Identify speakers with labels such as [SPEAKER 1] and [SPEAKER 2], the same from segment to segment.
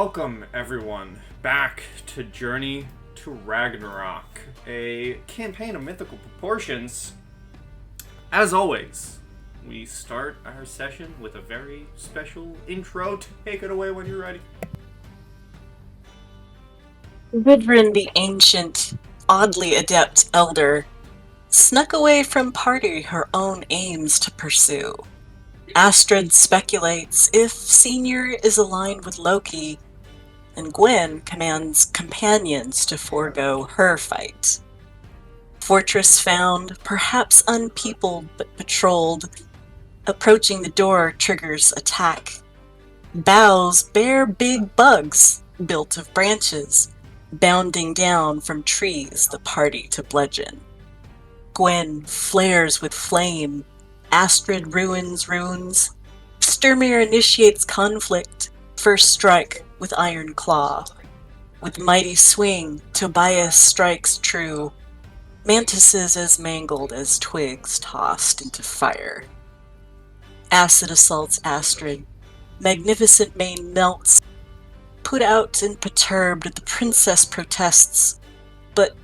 [SPEAKER 1] Welcome, everyone, back to Journey to Ragnarok, a campaign of mythical proportions. As always, we start our session with a very special intro. Take it away when you're ready.
[SPEAKER 2] Gudrun the ancient, oddly adept elder snuck away from party her own aims to pursue. Astrid speculates if Senior is aligned with Loki, and Gwyn commands companions to forego her fight. Fortress found, perhaps unpeopled but patrolled. Approaching the door triggers attack. Boughs bear big bugs, built of branches, bounding down from trees the party to bludgeon. Gwyn flares with flame. Astrid ruins runes. Sturmir initiates conflict. First strike with iron claw. With mighty swing, Tobias strikes true. Mantises as mangled as twigs tossed into fire. Acid assaults Astrid. Magnificent mane melts. Put out and perturbed, the princess protests, but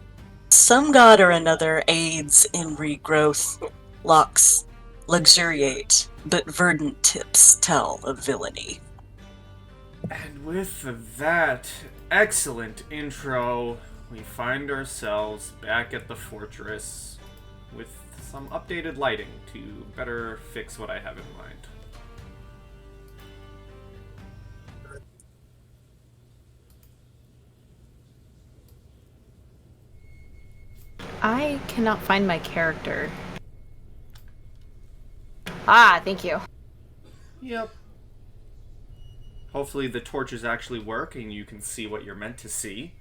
[SPEAKER 2] some god or another aids in regrowth. Locks luxuriate, but verdant tips tell of villainy.
[SPEAKER 1] And with that excellent intro, we find ourselves back at the fortress with some updated lighting to better fix what I have in mind.
[SPEAKER 3] I cannot find my character. Ah, thank you.
[SPEAKER 1] Yep. Hopefully the torches actually work and you can see what you're meant to see.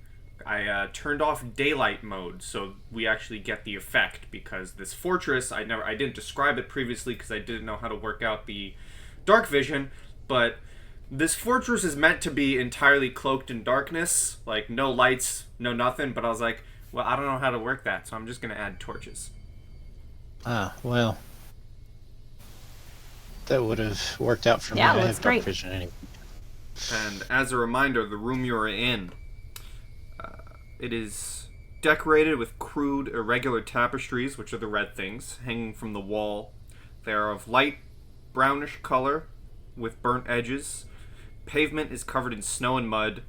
[SPEAKER 1] I turned off daylight mode so we actually get the effect, because this fortress, I didn't describe it previously because I didn't know how to work out the dark vision, but this fortress is meant to be entirely cloaked in darkness, like no lights, no nothing, but I was like, well, I don't know how to work that, so I'm just going to add torches.
[SPEAKER 4] Ah, well. That would have worked out for me.
[SPEAKER 3] Yeah,
[SPEAKER 4] I
[SPEAKER 3] looks
[SPEAKER 4] have dark
[SPEAKER 3] great.
[SPEAKER 4] vision anyway.
[SPEAKER 1] And as a reminder, the room you're in, it is decorated with crude, irregular tapestries, which are the red things, hanging from the wall. They are of light brownish color with burnt edges. Pavement is covered in snow and mud.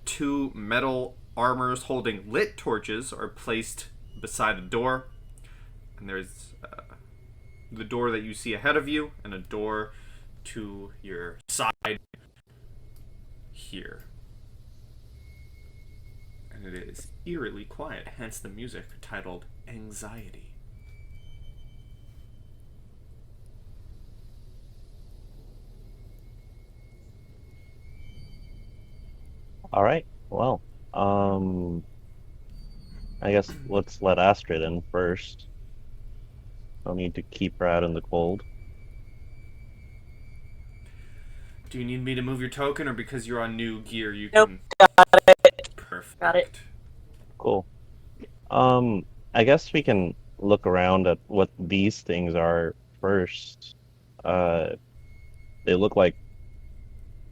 [SPEAKER 1] Two metal armors holding lit torches are placed beside a door. And there's the door that you see ahead of you and a door to your side here. And it is eerily quiet, hence the music titled Anxiety.
[SPEAKER 5] All right. Well, I guess let's let Astrid in first. I'll need to keep her out in the cold.
[SPEAKER 1] Do you need me to move your token, or because you're on new gear you
[SPEAKER 2] Nope,
[SPEAKER 1] can...
[SPEAKER 2] got it.
[SPEAKER 1] Perfect.
[SPEAKER 2] Got it.
[SPEAKER 5] Cool. I guess we can look around at what these things are first. They look like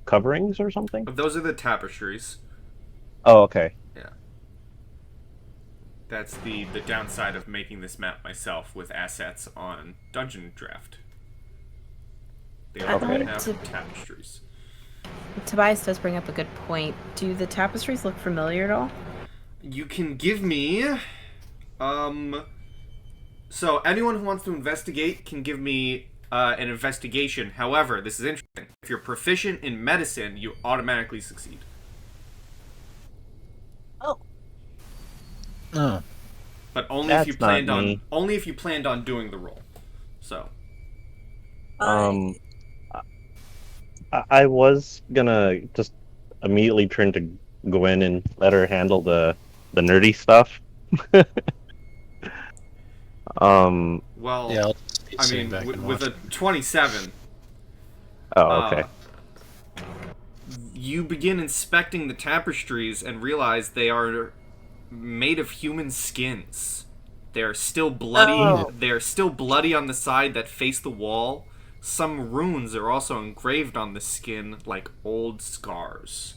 [SPEAKER 5] coverings or something?
[SPEAKER 1] Those are the tapestries.
[SPEAKER 5] Oh, okay.
[SPEAKER 1] Yeah. That's the downside of making this map myself with assets on Dungeon Draft. They
[SPEAKER 3] I'd
[SPEAKER 1] already
[SPEAKER 3] like
[SPEAKER 1] have
[SPEAKER 3] to-
[SPEAKER 1] tapestries.
[SPEAKER 3] Tobias does bring up a good point. Do the tapestries look familiar at all?
[SPEAKER 1] You can give me... So, anyone who wants to investigate can give me an investigation. However, this is interesting. If you're proficient in medicine, you automatically succeed.
[SPEAKER 2] Oh,
[SPEAKER 4] Oh,
[SPEAKER 1] But only
[SPEAKER 5] That's
[SPEAKER 1] if you planned
[SPEAKER 5] not
[SPEAKER 1] on
[SPEAKER 5] me.
[SPEAKER 1] only if you planned on doing the roll. So,
[SPEAKER 5] I was gonna just immediately turn to Gwyn and let her handle the nerdy stuff.
[SPEAKER 1] well,
[SPEAKER 4] yeah.
[SPEAKER 1] I mean, with a 27,
[SPEAKER 5] Oh, okay.
[SPEAKER 1] you begin inspecting the tapestries and realize they are made of human skins. They're still bloody.
[SPEAKER 2] Oh.
[SPEAKER 1] They're still bloody on the side that face the wall. Some runes are also engraved on the skin like old scars.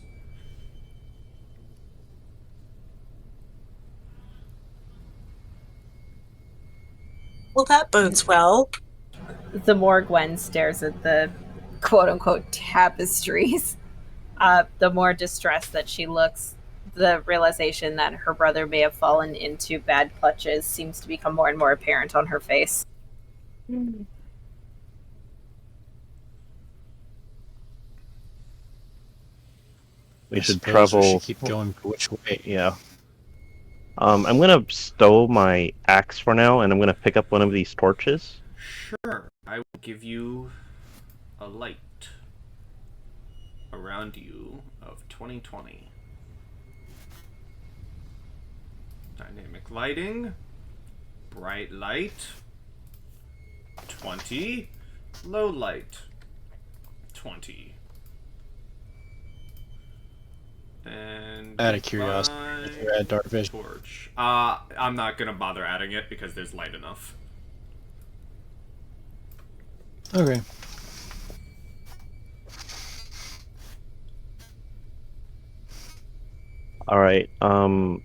[SPEAKER 2] Well, that bodes well.
[SPEAKER 3] The more Gwen stares at the quote-unquote tapestries, the more distressed that she looks. The realization that her brother may have fallen into bad clutches seems to become more and more apparent on her face.
[SPEAKER 5] We should
[SPEAKER 4] suppose
[SPEAKER 5] travel.
[SPEAKER 4] We should keep going which way?
[SPEAKER 5] Yeah. I'm gonna stow my axe for now, and I'm gonna pick up one of these torches.
[SPEAKER 1] Sure, I will give you a light around you of 2020. Dynamic lighting, bright light, 20, low light, 20. And
[SPEAKER 4] Out of curiosity, if you add dark vision.
[SPEAKER 1] torch. I'm not gonna bother adding it because there's light enough.
[SPEAKER 4] Okay.
[SPEAKER 5] All right. I'm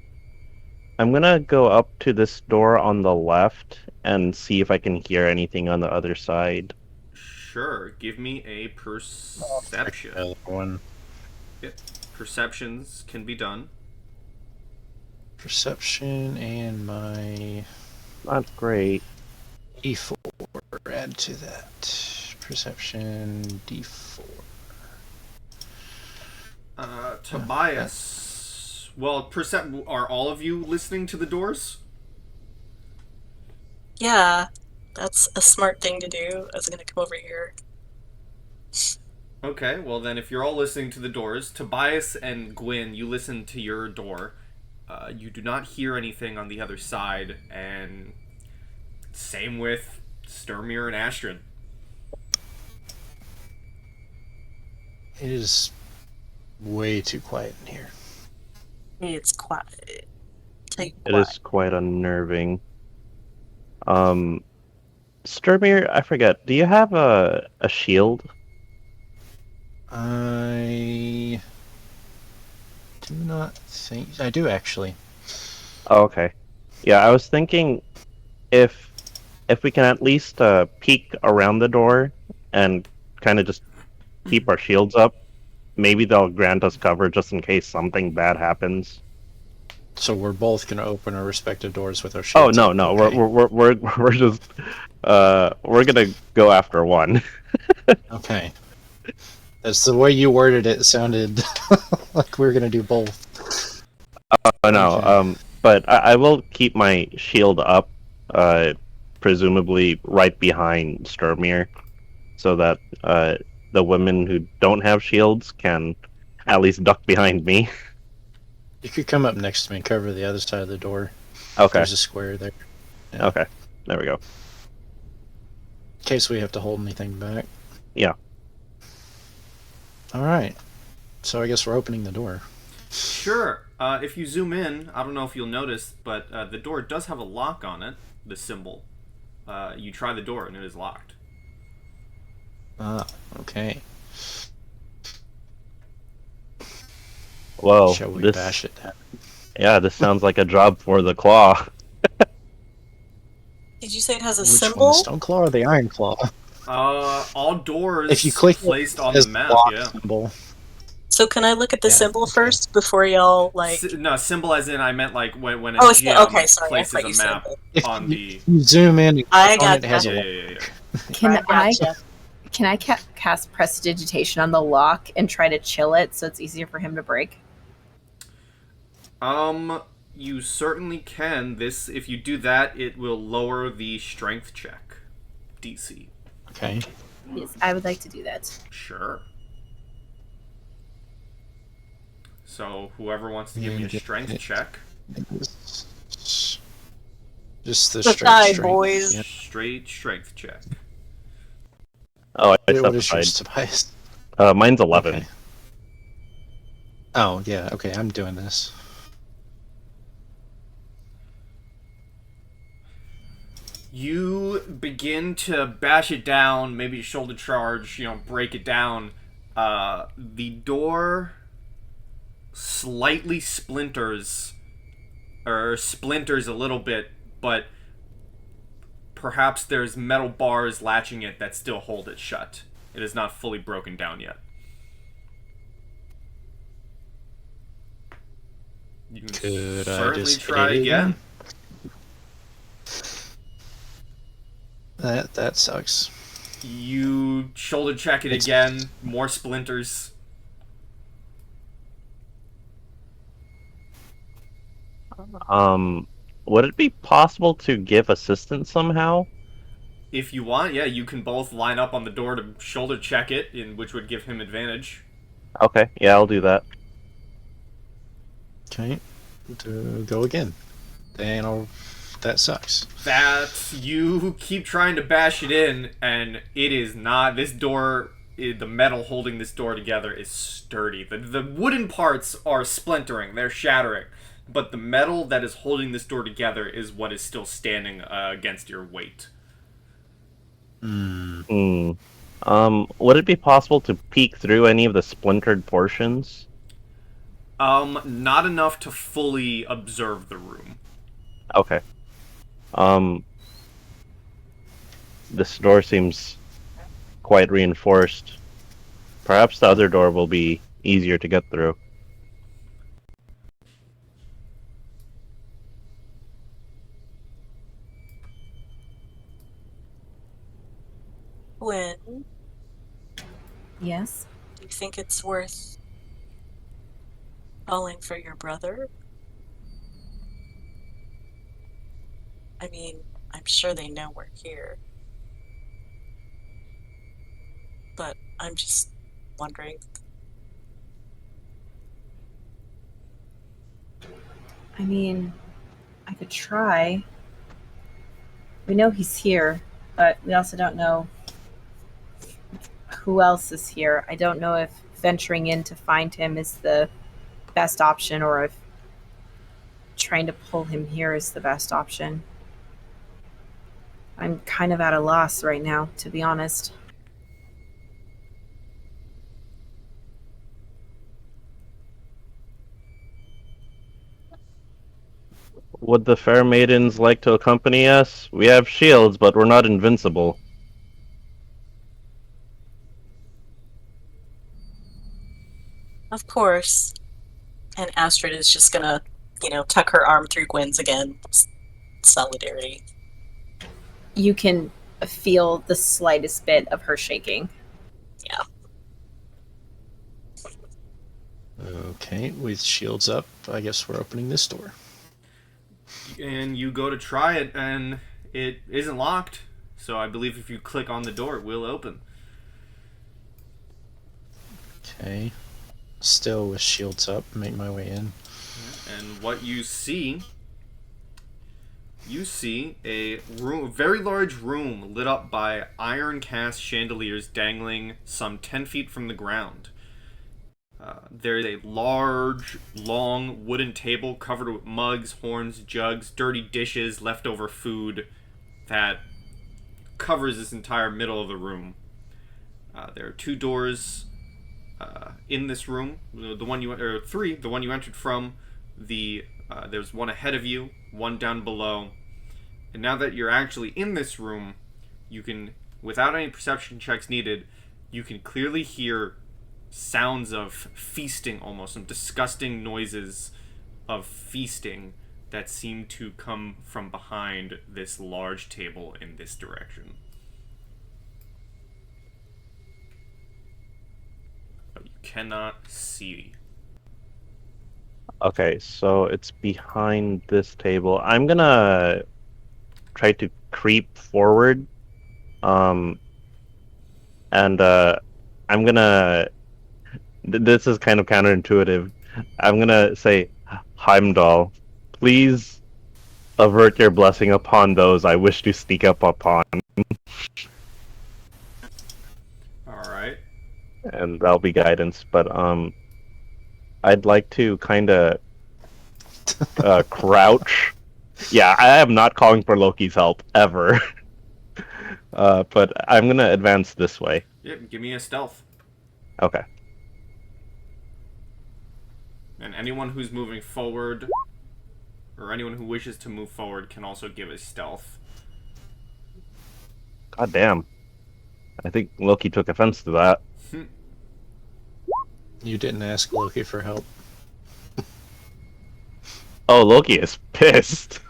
[SPEAKER 5] gonna go up to this door on the left and see if I can hear anything on the other side.
[SPEAKER 1] Sure, give me a perception.
[SPEAKER 4] The other one.
[SPEAKER 1] Yep. Perceptions can be done.
[SPEAKER 4] Perception and my
[SPEAKER 5] Not great.
[SPEAKER 4] E4. Add to that. Perception D4.
[SPEAKER 1] Tobias. Well, are all of you listening to the doors?
[SPEAKER 2] Yeah, that's a smart thing to do. I was gonna come over here.
[SPEAKER 1] Okay, well then if you're all listening to the doors, Tobias and Gwyn, you listen to your door. You do not hear anything on the other side, and same with Sturmir and Astrid.
[SPEAKER 4] It is way too quiet in here.
[SPEAKER 2] It's quiet. Take
[SPEAKER 5] It is quite unnerving. Sturmir, I forget. Do you have a shield?
[SPEAKER 4] I do not think I do actually.
[SPEAKER 5] Oh, okay. Yeah, I was thinking if we can at least peek around the door and kind of just keep our shields up, maybe they'll grant us cover just in case something bad happens.
[SPEAKER 4] So we're both gonna open our respective doors with our
[SPEAKER 5] Oh
[SPEAKER 4] shields.
[SPEAKER 5] no,
[SPEAKER 4] up,
[SPEAKER 5] no,
[SPEAKER 4] okay.
[SPEAKER 5] we're just we're gonna go after one.
[SPEAKER 4] Okay. That's the way you worded it. It sounded like we were gonna do both.
[SPEAKER 5] Oh no,
[SPEAKER 4] Okay.
[SPEAKER 5] but I will keep my shield up, presumably right behind Sturmir, so that the women who don't have shields can at least duck behind me.
[SPEAKER 4] You could come up next to me and cover the other side of the door.
[SPEAKER 5] Okay.
[SPEAKER 4] There's a square there. Yeah.
[SPEAKER 5] Okay. There we go.
[SPEAKER 4] In case we have to hold anything back.
[SPEAKER 5] Yeah.
[SPEAKER 4] Alright. So I guess we're opening the door.
[SPEAKER 1] Sure. If you zoom in, I don't know if you'll notice, but the door does have a lock on it, the symbol. You try the door and it is locked.
[SPEAKER 4] Ah, okay.
[SPEAKER 5] Whoa.
[SPEAKER 4] Shall we
[SPEAKER 5] this,
[SPEAKER 4] bash it down?
[SPEAKER 5] Yeah, this sounds like a job for the claw.
[SPEAKER 2] Did you say it has a
[SPEAKER 4] Which one,
[SPEAKER 2] symbol?
[SPEAKER 4] the stone claw or the iron claw?
[SPEAKER 1] All doors
[SPEAKER 4] If you click
[SPEAKER 1] placed
[SPEAKER 4] it,
[SPEAKER 1] on
[SPEAKER 4] it
[SPEAKER 1] the
[SPEAKER 4] says
[SPEAKER 1] map,
[SPEAKER 4] block
[SPEAKER 1] yeah.
[SPEAKER 4] symbol.
[SPEAKER 2] So can I look at the
[SPEAKER 4] Yeah,
[SPEAKER 2] symbol
[SPEAKER 4] okay.
[SPEAKER 2] first before y'all like?
[SPEAKER 1] No, symbol as in I meant like when a
[SPEAKER 2] Oh,
[SPEAKER 1] GM
[SPEAKER 2] okay, sorry. I
[SPEAKER 1] places
[SPEAKER 2] thought
[SPEAKER 1] a
[SPEAKER 2] you said
[SPEAKER 1] map
[SPEAKER 2] that.
[SPEAKER 4] If
[SPEAKER 1] on
[SPEAKER 4] you,
[SPEAKER 1] the...
[SPEAKER 4] you zoom in and
[SPEAKER 2] I
[SPEAKER 4] click on it, it has
[SPEAKER 2] gotcha.
[SPEAKER 1] Yeah,
[SPEAKER 4] a
[SPEAKER 1] yeah, yeah, yeah.
[SPEAKER 3] Can I cast prestidigitation on the lock and try to chill it so it's easier for him to break?
[SPEAKER 1] You certainly can. If you do that, it will lower the strength check. DC.
[SPEAKER 4] Okay.
[SPEAKER 3] Yes, I would like to do that.
[SPEAKER 1] Sure. So, whoever wants to give
[SPEAKER 4] Yeah,
[SPEAKER 1] me a
[SPEAKER 4] get
[SPEAKER 1] strength
[SPEAKER 4] it.
[SPEAKER 1] check.
[SPEAKER 4] Just the
[SPEAKER 2] Good
[SPEAKER 4] straight
[SPEAKER 2] eye,
[SPEAKER 4] strength.
[SPEAKER 2] boys.
[SPEAKER 4] Yeah.
[SPEAKER 1] Straight strength check.
[SPEAKER 5] Oh, I
[SPEAKER 4] What is yours,
[SPEAKER 5] specified.
[SPEAKER 4] Tobias?
[SPEAKER 5] Mine's 11.
[SPEAKER 4] Okay. Oh, yeah, okay, I'm doing this.
[SPEAKER 1] You begin to bash it down, maybe shoulder charge, break it down. The door slightly splinters a little bit, but perhaps there's metal bars latching it that still hold it shut. It is not fully broken down yet. You can
[SPEAKER 4] Could I
[SPEAKER 1] certainly
[SPEAKER 4] just
[SPEAKER 1] try
[SPEAKER 4] hit it
[SPEAKER 1] again.
[SPEAKER 4] That sucks.
[SPEAKER 1] You shoulder check it again. More splinters.
[SPEAKER 5] Would it be possible to give assistance somehow?
[SPEAKER 1] If you want, yeah, you can both line up on the door to shoulder check it, which would give him advantage.
[SPEAKER 5] Okay, yeah, I'll do that.
[SPEAKER 4] Okay. To go again. That sucks.
[SPEAKER 1] That you keep trying to bash it in, and it is not. This door, the metal holding this door together is sturdy. The wooden parts are splintering, they're shattering, but the metal that is holding this door together is what is still standing against your weight.
[SPEAKER 5] Would it be possible to peek through any of the splintered portions?
[SPEAKER 1] Not enough to fully observe the room.
[SPEAKER 5] Okay. This door seems quite reinforced. Perhaps the other door will be easier to get through.
[SPEAKER 2] Gwyn,
[SPEAKER 3] Yes.
[SPEAKER 2] do you think it's worth calling for your brother? I mean, I'm sure they know we're here. But I'm just wondering.
[SPEAKER 3] I mean, I could try. We know he's here, but we also don't know who else is here. I don't know if venturing in to find him is the best option or if trying to pull him here is the best option. I'm kind of at a loss right now, to be honest.
[SPEAKER 5] Would the fair maidens like to accompany us? We have shields, but we're not invincible.
[SPEAKER 2] Of course. And Astrid is just gonna, tuck her arm through Gwyn's again. Solidarity.
[SPEAKER 3] You can feel the slightest bit of her shaking.
[SPEAKER 2] Yeah.
[SPEAKER 4] Okay, with shields up, I guess we're opening this door.
[SPEAKER 1] And you go to try it, and it isn't locked. So I believe if you click on the door, it will open.
[SPEAKER 4] Okay. Still with shields up, make my way in.
[SPEAKER 1] And what you see a room, very large room lit up by iron cast chandeliers dangling some 10 feet from the ground. There is a large, long wooden table covered with mugs, horns, jugs, dirty dishes, leftover food that covers this entire middle of the room. There are two doors in this room. The one you entered from. There's one ahead of you, one down below. And now that you're actually in this room, you can, without any perception checks needed, you can clearly hear sounds of feasting, almost some disgusting noises of feasting that seem to come from behind this large table in this direction. But you cannot see.
[SPEAKER 5] Okay, so it's behind this table. I'm gonna try to creep forward. And I'm gonna... This is kind of counterintuitive. I'm gonna say, Heimdall, please avert your blessing upon those I wish to sneak up upon.
[SPEAKER 1] Alright.
[SPEAKER 5] And that'll be guidance, but I'd like to kind of crouch Yeah, I am not calling for Loki's help ever. But I'm gonna advance this way.
[SPEAKER 1] Yep, give me a stealth.
[SPEAKER 5] Okay.
[SPEAKER 1] And anyone who's moving forward, or anyone who wishes to move forward, can also give a stealth.
[SPEAKER 5] God damn. I think Loki took offense to that.
[SPEAKER 4] You didn't ask Loki for help.
[SPEAKER 5] Oh, Loki is pissed.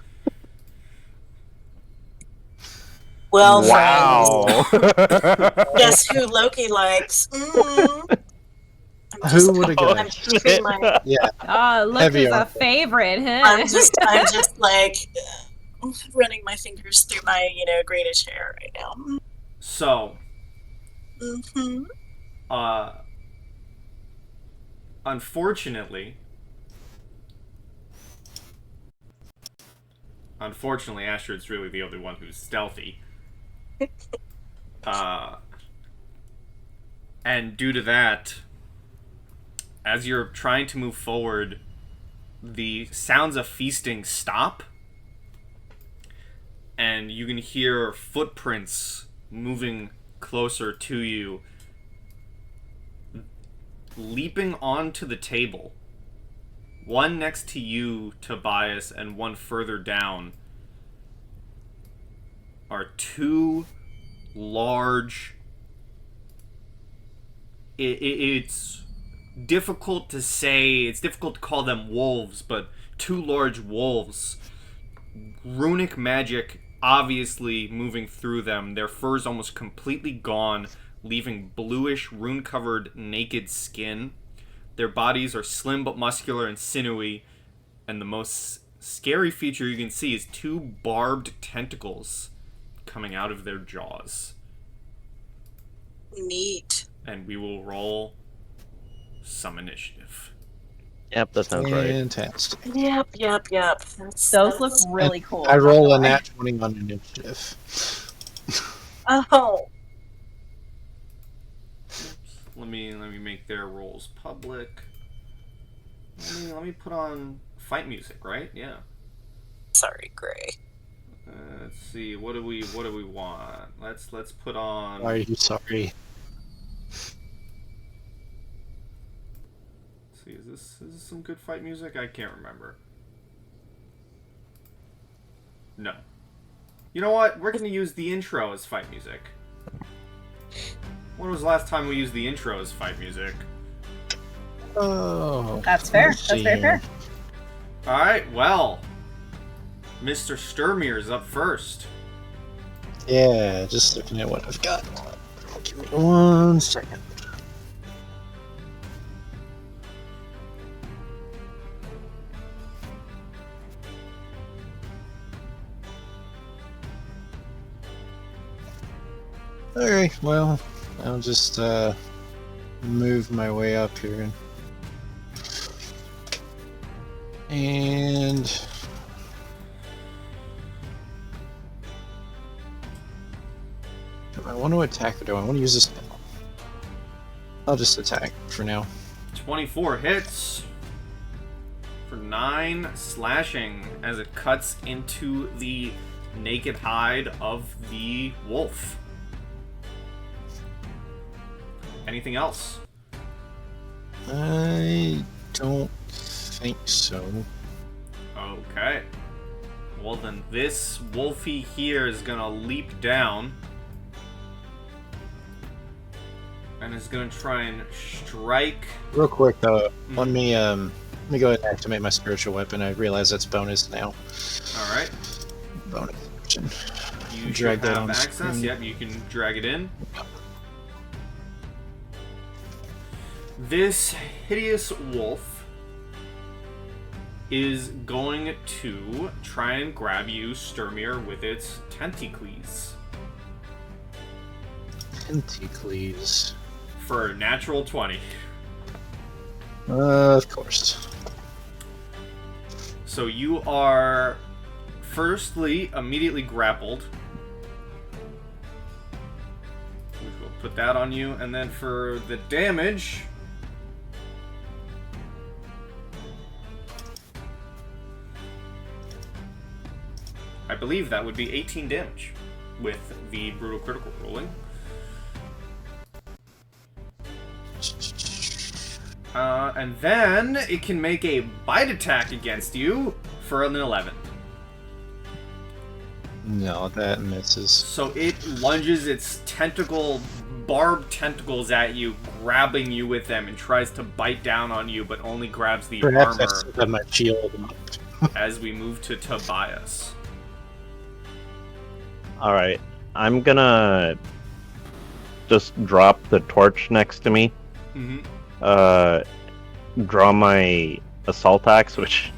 [SPEAKER 2] Well,
[SPEAKER 5] Wow.
[SPEAKER 2] friends, guess who Loki likes?
[SPEAKER 4] Who would have
[SPEAKER 5] Oh,
[SPEAKER 2] I'm
[SPEAKER 4] guessed?
[SPEAKER 2] just keeping my,
[SPEAKER 4] Yeah,
[SPEAKER 3] Oh, look
[SPEAKER 4] Heavy
[SPEAKER 3] who's a
[SPEAKER 4] on.
[SPEAKER 3] favorite, huh?
[SPEAKER 2] I'm just like running my fingers through my, greenish hair right now.
[SPEAKER 1] So,
[SPEAKER 2] Mm-hmm.
[SPEAKER 1] Unfortunately, Astrid's really the only one who's stealthy. And due to that, as you're trying to move forward, the sounds of feasting stop, and you can hear footprints moving closer to you, leaping onto the table. One next to you, Tobias, and one further down are two large... It's difficult to say, it's difficult to call them wolves, but two large wolves. Runic magic obviously moving through them, their fur's almost completely gone, leaving bluish, rune-covered, naked skin. Their bodies are slim but muscular and sinewy, and the most scary feature you can see is two barbed tentacles coming out of their jaws.
[SPEAKER 2] Neat.
[SPEAKER 1] And we will roll some initiative.
[SPEAKER 5] Yep, that sounds right.
[SPEAKER 4] fantastic.
[SPEAKER 2] Yep.
[SPEAKER 3] Those look really cool.
[SPEAKER 4] I
[SPEAKER 3] not
[SPEAKER 4] roll
[SPEAKER 3] gonna
[SPEAKER 4] a
[SPEAKER 3] lie.
[SPEAKER 4] nat 20 on initiative.
[SPEAKER 2] Oh,
[SPEAKER 1] Let me make their rolls public. Let me put on fight music, right? Yeah.
[SPEAKER 2] sorry, Gray.
[SPEAKER 1] Let's see. What do we want? Let's put on.
[SPEAKER 4] Are you sorry?
[SPEAKER 1] Let's see. Is this some good fight music? I can't remember. No. You know what? We're gonna use the intro as fight music. When was the last time we used the intro as fight music?
[SPEAKER 4] Oh.
[SPEAKER 3] That's fair.
[SPEAKER 4] let's
[SPEAKER 3] That's very
[SPEAKER 4] see.
[SPEAKER 3] fair.
[SPEAKER 1] Alright, well. Mr. Sturmir's up first.
[SPEAKER 4] Yeah, just looking at what I've got. Give me 1 second. Alright, well, I'll just move my way up here. And do I want to attack or do I want to use this? I'll just attack for now.
[SPEAKER 1] 24 hits for 9 slashing as it cuts into the naked hide of the wolf. Anything else?
[SPEAKER 4] I don't think so.
[SPEAKER 1] Okay. Well then, this wolfie here is gonna leap down and is gonna try and strike.
[SPEAKER 4] Real quick though, let me go ahead and activate my spiritual weapon. I realize that's bonus now.
[SPEAKER 1] All right.
[SPEAKER 4] Bonus action.
[SPEAKER 1] You should
[SPEAKER 4] Drag that
[SPEAKER 1] have
[SPEAKER 4] on the
[SPEAKER 1] access.
[SPEAKER 4] screen.
[SPEAKER 1] Yep, you can drag it in. This hideous wolf is going to try and grab you, Sturmir, with its tentacles
[SPEAKER 4] Tentacles.
[SPEAKER 1] for a natural 20.
[SPEAKER 4] Of course.
[SPEAKER 1] So you are firstly immediately grappled. Which will put that on you, and then for the damage, believe that would be 18 damage with the brutal critical rolling. And then it can make a bite attack against you for an 11.
[SPEAKER 4] No, that misses.
[SPEAKER 1] So it lunges its barbed tentacles at you, grabbing you with them, and tries to bite down on you, but only grabs the
[SPEAKER 4] Perhaps I
[SPEAKER 1] armor
[SPEAKER 4] still have my shield up.
[SPEAKER 1] as we move to Tobias.
[SPEAKER 5] Alright, I'm gonna just drop the torch next to me. Draw my assault axe, which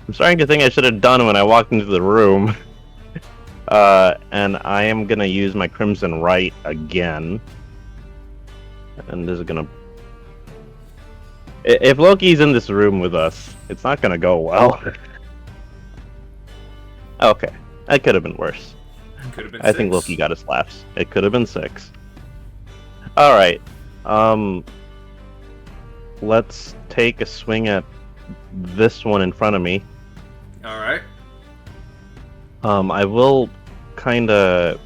[SPEAKER 5] I'm starting to think I should have done when I walked into the room. And I am gonna use my Crimson Right again. And this is gonna... If Loki's in this room with us, it's not gonna go well. Okay, that could have been worse.
[SPEAKER 1] Could have been
[SPEAKER 5] I
[SPEAKER 1] 6.
[SPEAKER 5] think Loki got his laughs. It could have been 6. Alright. Let's take a swing at this one in front of me.
[SPEAKER 1] Alright.
[SPEAKER 5] I will kinda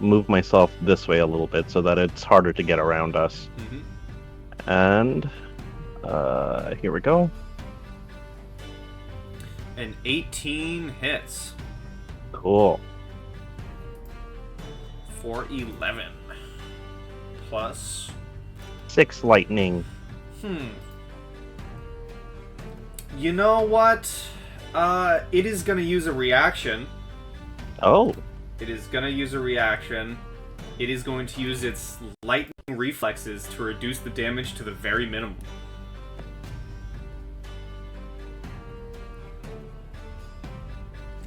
[SPEAKER 5] move myself this way a little bit so that it's harder to get around us. And here we go.
[SPEAKER 1] And 18 hits.
[SPEAKER 5] Cool.
[SPEAKER 1] For 11. Plus...
[SPEAKER 5] 6 lightning.
[SPEAKER 1] You know what? It is gonna use a reaction.
[SPEAKER 5] Oh.
[SPEAKER 1] It is gonna use a reaction. It is going to use its lightning reflexes to reduce the damage to the very minimum.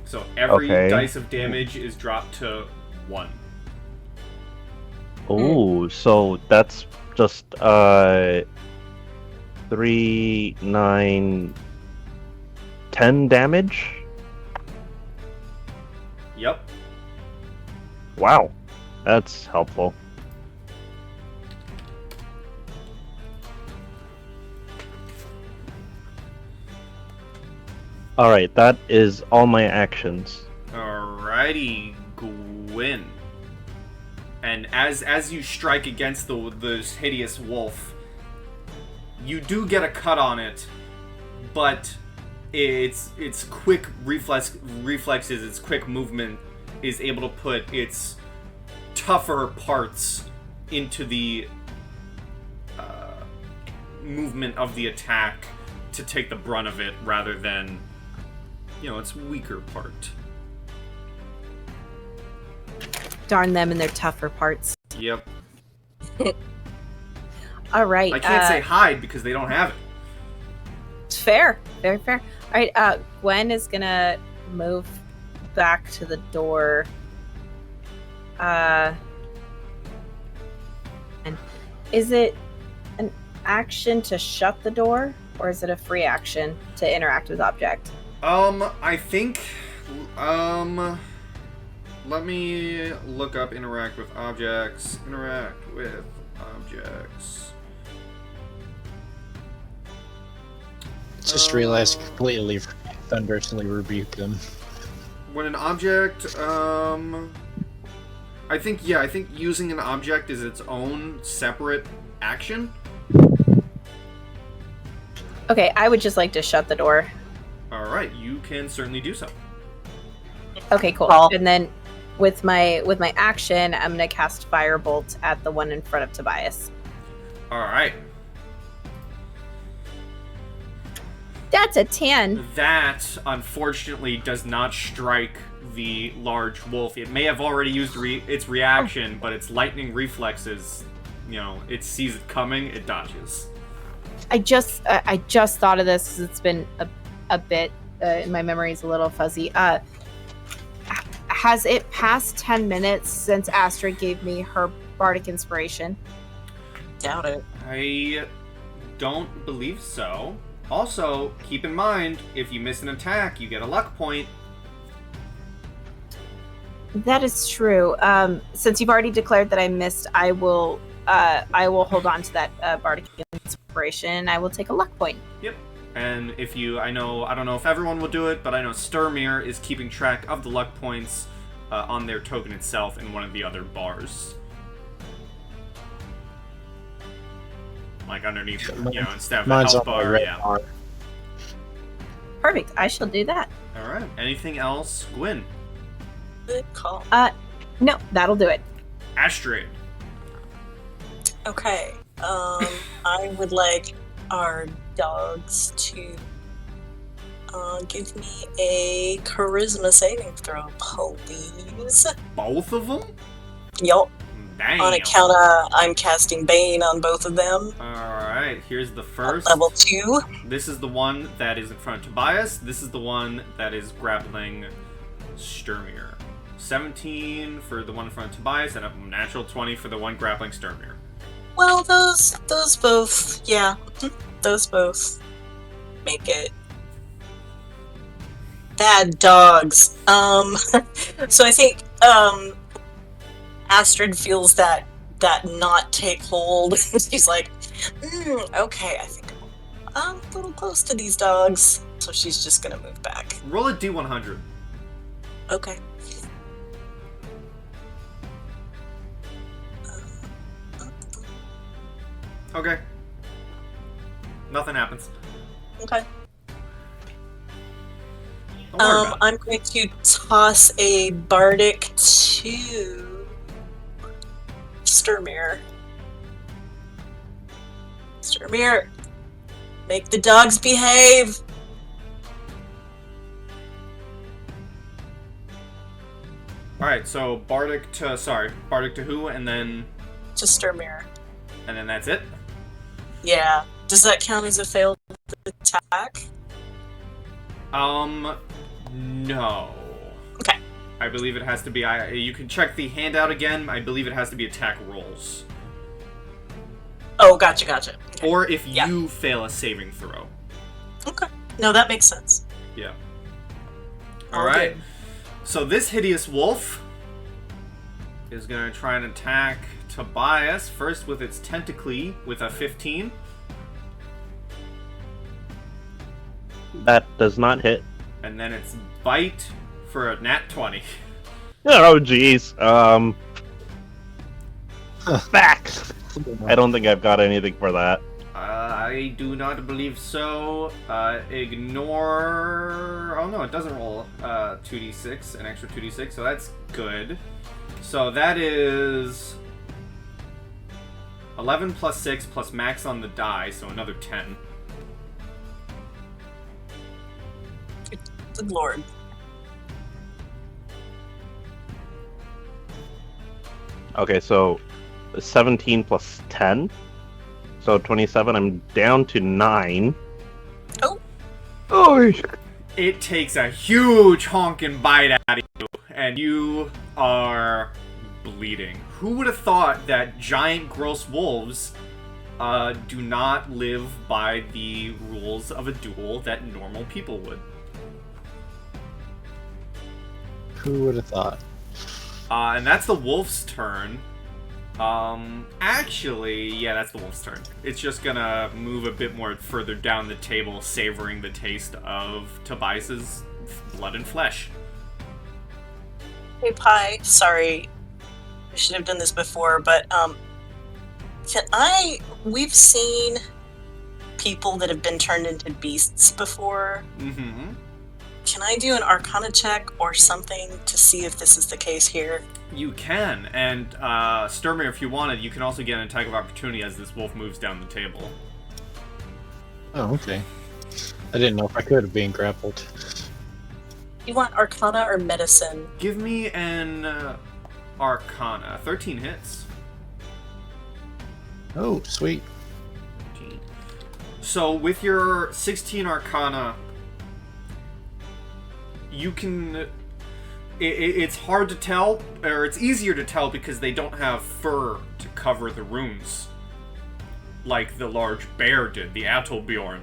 [SPEAKER 1] So every dice of damage is dropped to 1.
[SPEAKER 5] Oh, so that's just 3, 9, 10 damage?
[SPEAKER 1] Yep.
[SPEAKER 5] Wow. That's helpful. Alright, that is all my actions.
[SPEAKER 1] Alrighty, Gwyn. And as you strike against this hideous wolf, you do get a cut on it, but its quick reflexes, its quick movement is able to put its tougher parts into the movement of the attack to take the brunt of it rather than, its weaker part.
[SPEAKER 3] Darn them and their tougher parts.
[SPEAKER 1] Yep.
[SPEAKER 3] All right.
[SPEAKER 1] I can't say hide because they don't have it.
[SPEAKER 3] Fair. Very fair. All right. Gwen is going to move back to the door. And is it an action to shut the door, or is it a free action to interact with object?
[SPEAKER 1] I think, let me look up interact with objects. Interact with objects.
[SPEAKER 4] Just realized I completely thunderously rebuked them.
[SPEAKER 1] When an object, I think using an object is its own separate action.
[SPEAKER 3] Okay, I would just like to shut the door.
[SPEAKER 1] Alright, you can certainly do so.
[SPEAKER 3] Okay, cool.
[SPEAKER 2] Well-
[SPEAKER 3] And then with my action, I'm gonna cast Firebolt at the one in front of Tobias.
[SPEAKER 1] Alright.
[SPEAKER 3] That's a 10.
[SPEAKER 1] That, unfortunately, does not strike the large wolf. It may have already used its reaction, but its lightning reflexes, it sees it coming, it dodges.
[SPEAKER 3] I just thought of this because it's been a bit. My memory's a little fuzzy. Has it passed 10 minutes since Astrid gave me her bardic inspiration?
[SPEAKER 2] Doubt it.
[SPEAKER 1] I don't believe so. Also, keep in mind, if you miss an attack, you get a luck point.
[SPEAKER 3] That is true. Since you've already declared that I missed, I will hold on to that bardic inspiration. I will take a luck point.
[SPEAKER 1] Yep. And if you, I don't know if everyone will do it, but I know Sturmir is keeping track of the luck points on their token itself in one of the other bars. Like underneath, instead of the
[SPEAKER 4] Mine's
[SPEAKER 1] health
[SPEAKER 4] on my
[SPEAKER 1] bar,
[SPEAKER 4] red
[SPEAKER 1] yeah.
[SPEAKER 4] bar.
[SPEAKER 3] Perfect. I shall do that.
[SPEAKER 1] Alright, anything else? Gwyn?
[SPEAKER 2] Good call.
[SPEAKER 3] No, that'll do it.
[SPEAKER 1] Astrid?
[SPEAKER 2] Okay. I would like our dogs to give me a charisma saving throw, please.
[SPEAKER 1] Both of them?
[SPEAKER 2] Yup.
[SPEAKER 1] Damn.
[SPEAKER 2] On account of I'm casting Bane on both of them.
[SPEAKER 1] Alright, here's the
[SPEAKER 2] At
[SPEAKER 1] first.
[SPEAKER 2] level 2.
[SPEAKER 1] This is the one that is in front of Tobias. This is the one that is grappling Sturmir. 17 for the one in front of Tobias, and a natural 20 for the one grappling Sturmir.
[SPEAKER 2] Well, those both, yeah. Those both make it. Bad dogs. So I think, Astrid feels that not take hold. She's like, okay, I think I'm a little close to these dogs. So she's just gonna move back.
[SPEAKER 1] Roll a D100.
[SPEAKER 2] Okay.
[SPEAKER 1] Okay. Nothing happens.
[SPEAKER 2] Okay.
[SPEAKER 1] Don't worry about it.
[SPEAKER 2] I'm going to toss a bardic to Sturmir. Sturmir, make the dogs behave.
[SPEAKER 1] Alright, so Bardic to who, and then
[SPEAKER 2] To Sturmir.
[SPEAKER 1] that's it?
[SPEAKER 2] Yeah. Does that count as a failed attack?
[SPEAKER 1] No.
[SPEAKER 2] Okay.
[SPEAKER 1] I believe it has to be, you can check the handout again, I believe it has to be attack rolls.
[SPEAKER 2] Oh, gotcha. Okay.
[SPEAKER 1] Or if
[SPEAKER 2] Yeah.
[SPEAKER 1] you fail a saving throw.
[SPEAKER 2] Okay. No, that makes sense.
[SPEAKER 1] Yeah.
[SPEAKER 2] All
[SPEAKER 1] Alright.
[SPEAKER 2] good.
[SPEAKER 1] So this hideous wolf is going to try and attack Tobias, first with its tentacly with a 15.
[SPEAKER 5] That does not hit.
[SPEAKER 1] And then its bite for a nat 20.
[SPEAKER 5] Oh, jeez. Back. I don't think I've got anything for that.
[SPEAKER 1] I do not believe so. Ignore... Oh no, it doesn't roll 2d6, an extra 2d6, so that's good. So that is 11 plus 6 plus max on the die, so another 10.
[SPEAKER 2] Good lord.
[SPEAKER 5] Okay, so 17 plus 10. So 27, I'm down to 9.
[SPEAKER 2] Oh.
[SPEAKER 5] Oh.
[SPEAKER 1] It takes a huge honking bite out of you, and you are bleeding. Who would have thought that giant, gross wolves do not live by the rules of a duel that normal people would?
[SPEAKER 4] Who would have thought?
[SPEAKER 1] And that's the wolf's turn. Actually, yeah, that's the wolf's turn. It's just gonna move a bit more further down the table, savoring the taste of Tobias's blood and flesh.
[SPEAKER 2] Hey, Pi. Sorry. I should have done this before, but, we've seen people that have been turned into beasts before.
[SPEAKER 1] Mm-hmm.
[SPEAKER 2] Can I do an Arcana check or something to see if this is the case here?
[SPEAKER 1] You can, and Sturmir, if you wanted, you can also get an attack of opportunity as this wolf moves down the table.
[SPEAKER 4] Oh, okay. I didn't know if I could have been grappled.
[SPEAKER 2] You want Arcana or Medicine?
[SPEAKER 1] Give me an Arcana. 13 hits.
[SPEAKER 4] Oh, sweet.
[SPEAKER 1] 13. So with your 16 Arcana, you can... It's hard to tell, or it's easier to tell because they don't have fur to cover the runes. Like the large bear did, the Attribution.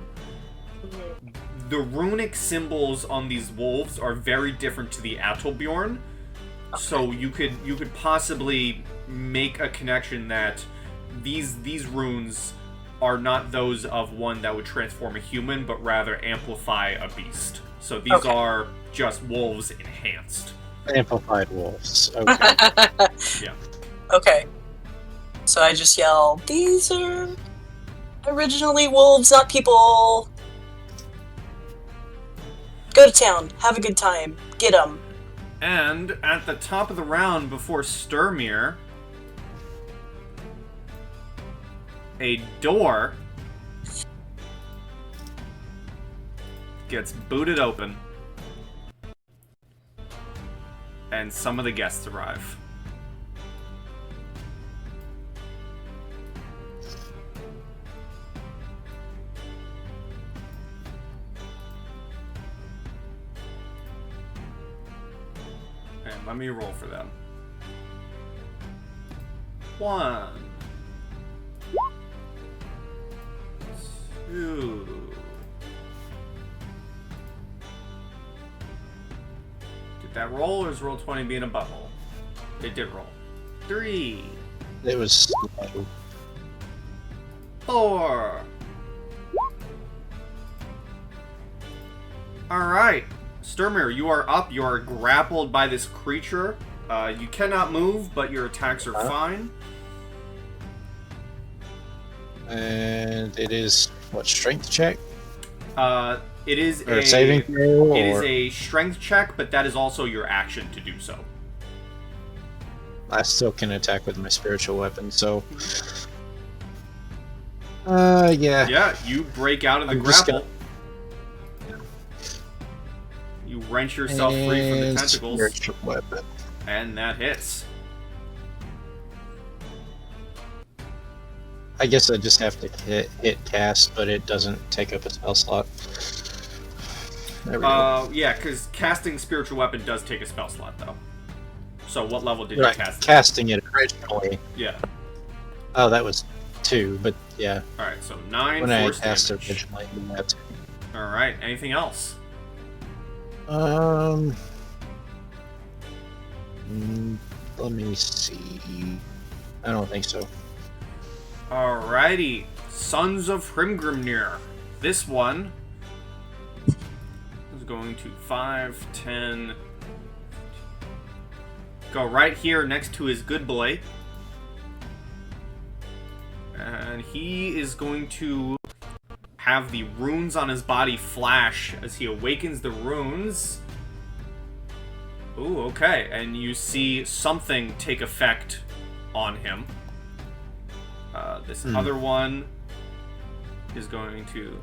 [SPEAKER 1] The runic symbols on these wolves are very different to the Attribution. Okay. So you could possibly make a connection that these runes are not those of one that would transform a human, but rather amplify a beast. So these are just wolves enhanced.
[SPEAKER 4] Amplified wolves. Okay.
[SPEAKER 1] Yeah.
[SPEAKER 2] Okay. So I just yell, "These are originally wolves, not people. Go to town. Have a good time. Get them."
[SPEAKER 1] And at the top of the round, before Sturmir, a door gets booted open, and some of the guests arrive. And let me roll for them. 1, 2. Did that roll, or is roll 20 being a butthole? It did roll. 3,
[SPEAKER 4] It was
[SPEAKER 1] 4. Alright. Sturmir, you are up. You are grappled by this creature. You cannot move, but your attacks are fine.
[SPEAKER 4] and it is what, strength check?
[SPEAKER 1] It is
[SPEAKER 4] Or saving throw?
[SPEAKER 1] It is a strength check, but that is also your action to do so.
[SPEAKER 4] I still can attack with my spiritual weapon, so yeah.
[SPEAKER 1] Yeah, you break out of the
[SPEAKER 4] I'm just
[SPEAKER 1] grapple. You wrench yourself free from the
[SPEAKER 4] And
[SPEAKER 1] tentacles,
[SPEAKER 4] spiritual weapon.
[SPEAKER 1] and that hits.
[SPEAKER 4] I guess I just have to hit cast, but it doesn't take up a spell slot. There we go.
[SPEAKER 1] Yeah, because casting spiritual weapon does take a spell slot, though. So what level did
[SPEAKER 4] Right,
[SPEAKER 1] you cast it?
[SPEAKER 4] casting it originally.
[SPEAKER 1] Yeah.
[SPEAKER 4] Oh, that was 2, but yeah.
[SPEAKER 1] Alright, so 9
[SPEAKER 4] When I
[SPEAKER 1] force
[SPEAKER 4] cast it
[SPEAKER 1] damage.
[SPEAKER 4] originally, that's
[SPEAKER 1] Alright, anything else?
[SPEAKER 4] let me see. I don't think so.
[SPEAKER 1] Alrighty, Sons of Hrimgrimnir. This one is going to 5, 10... Go right here next to his good boy. And he is going to have the runes on his body flash as he awakens the runes. Ooh, okay. And you see something take effect on him. This other one is going to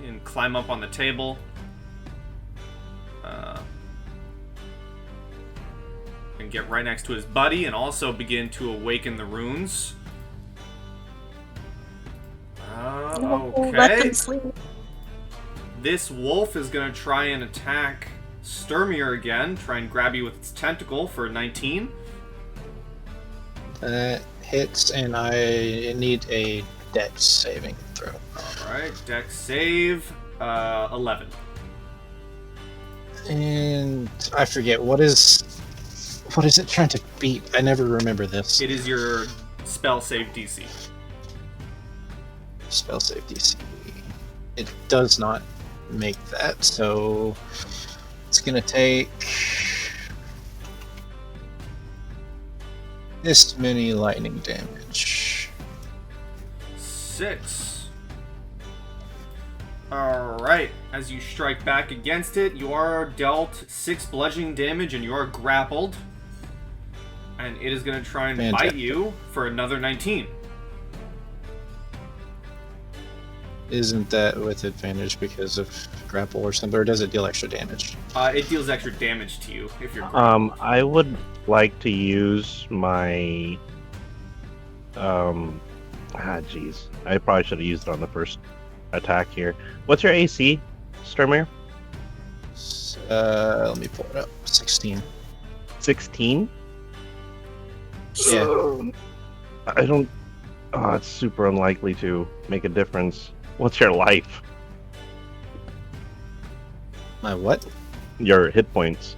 [SPEAKER 1] and climb up on the table. And get right next to his buddy and also begin to awaken the runes. Okay.
[SPEAKER 2] Let them sleep.
[SPEAKER 1] This wolf is going to try and attack Sturmir again. Try and grab you with its tentacle for 19.
[SPEAKER 4] That hits, and I need a dex saving throw.
[SPEAKER 1] Alright, dex save. 11.
[SPEAKER 4] And I forget, what is it trying to beat? I never remember this.
[SPEAKER 1] It is your spell save DC.
[SPEAKER 4] Spell save DC. It does not make that, so it's gonna take this many lightning damage.
[SPEAKER 1] 6. Alright, as you strike back against it, you are dealt 6 bludgeoning damage and you are grappled. And it is going to try and bite you for another 19.
[SPEAKER 4] Isn't that with advantage because of grapple or something, or does it deal extra damage?
[SPEAKER 1] It deals extra damage to you if you're grappled.
[SPEAKER 5] I would like to use my jeez. I probably should have used it on the first attack here. What's your AC, Sturmir?
[SPEAKER 4] Let me pull it up. 16.
[SPEAKER 5] 16?
[SPEAKER 4] Yeah.
[SPEAKER 5] I don't... Oh, it's super unlikely to make a difference. What's your life?
[SPEAKER 4] My what?
[SPEAKER 5] Your hit points.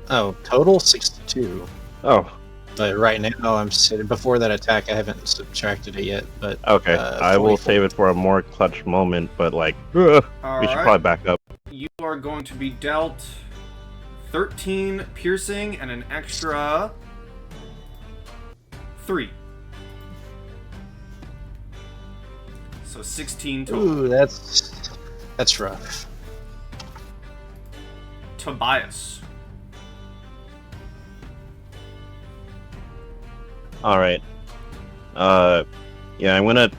[SPEAKER 4] Oh, total 62.
[SPEAKER 5] Oh,
[SPEAKER 4] But right now, I'm sitting before that attack. I haven't subtracted it yet, but
[SPEAKER 5] Okay, I will
[SPEAKER 4] 44.
[SPEAKER 5] save it for a more clutch moment. But like, we should
[SPEAKER 1] Alright.
[SPEAKER 5] probably back up.
[SPEAKER 1] You are going to be dealt 13 piercing and an extra 3. So 16 total.
[SPEAKER 4] Ooh, that's rough.
[SPEAKER 1] Tobias.
[SPEAKER 5] All right. Yeah, I'm gonna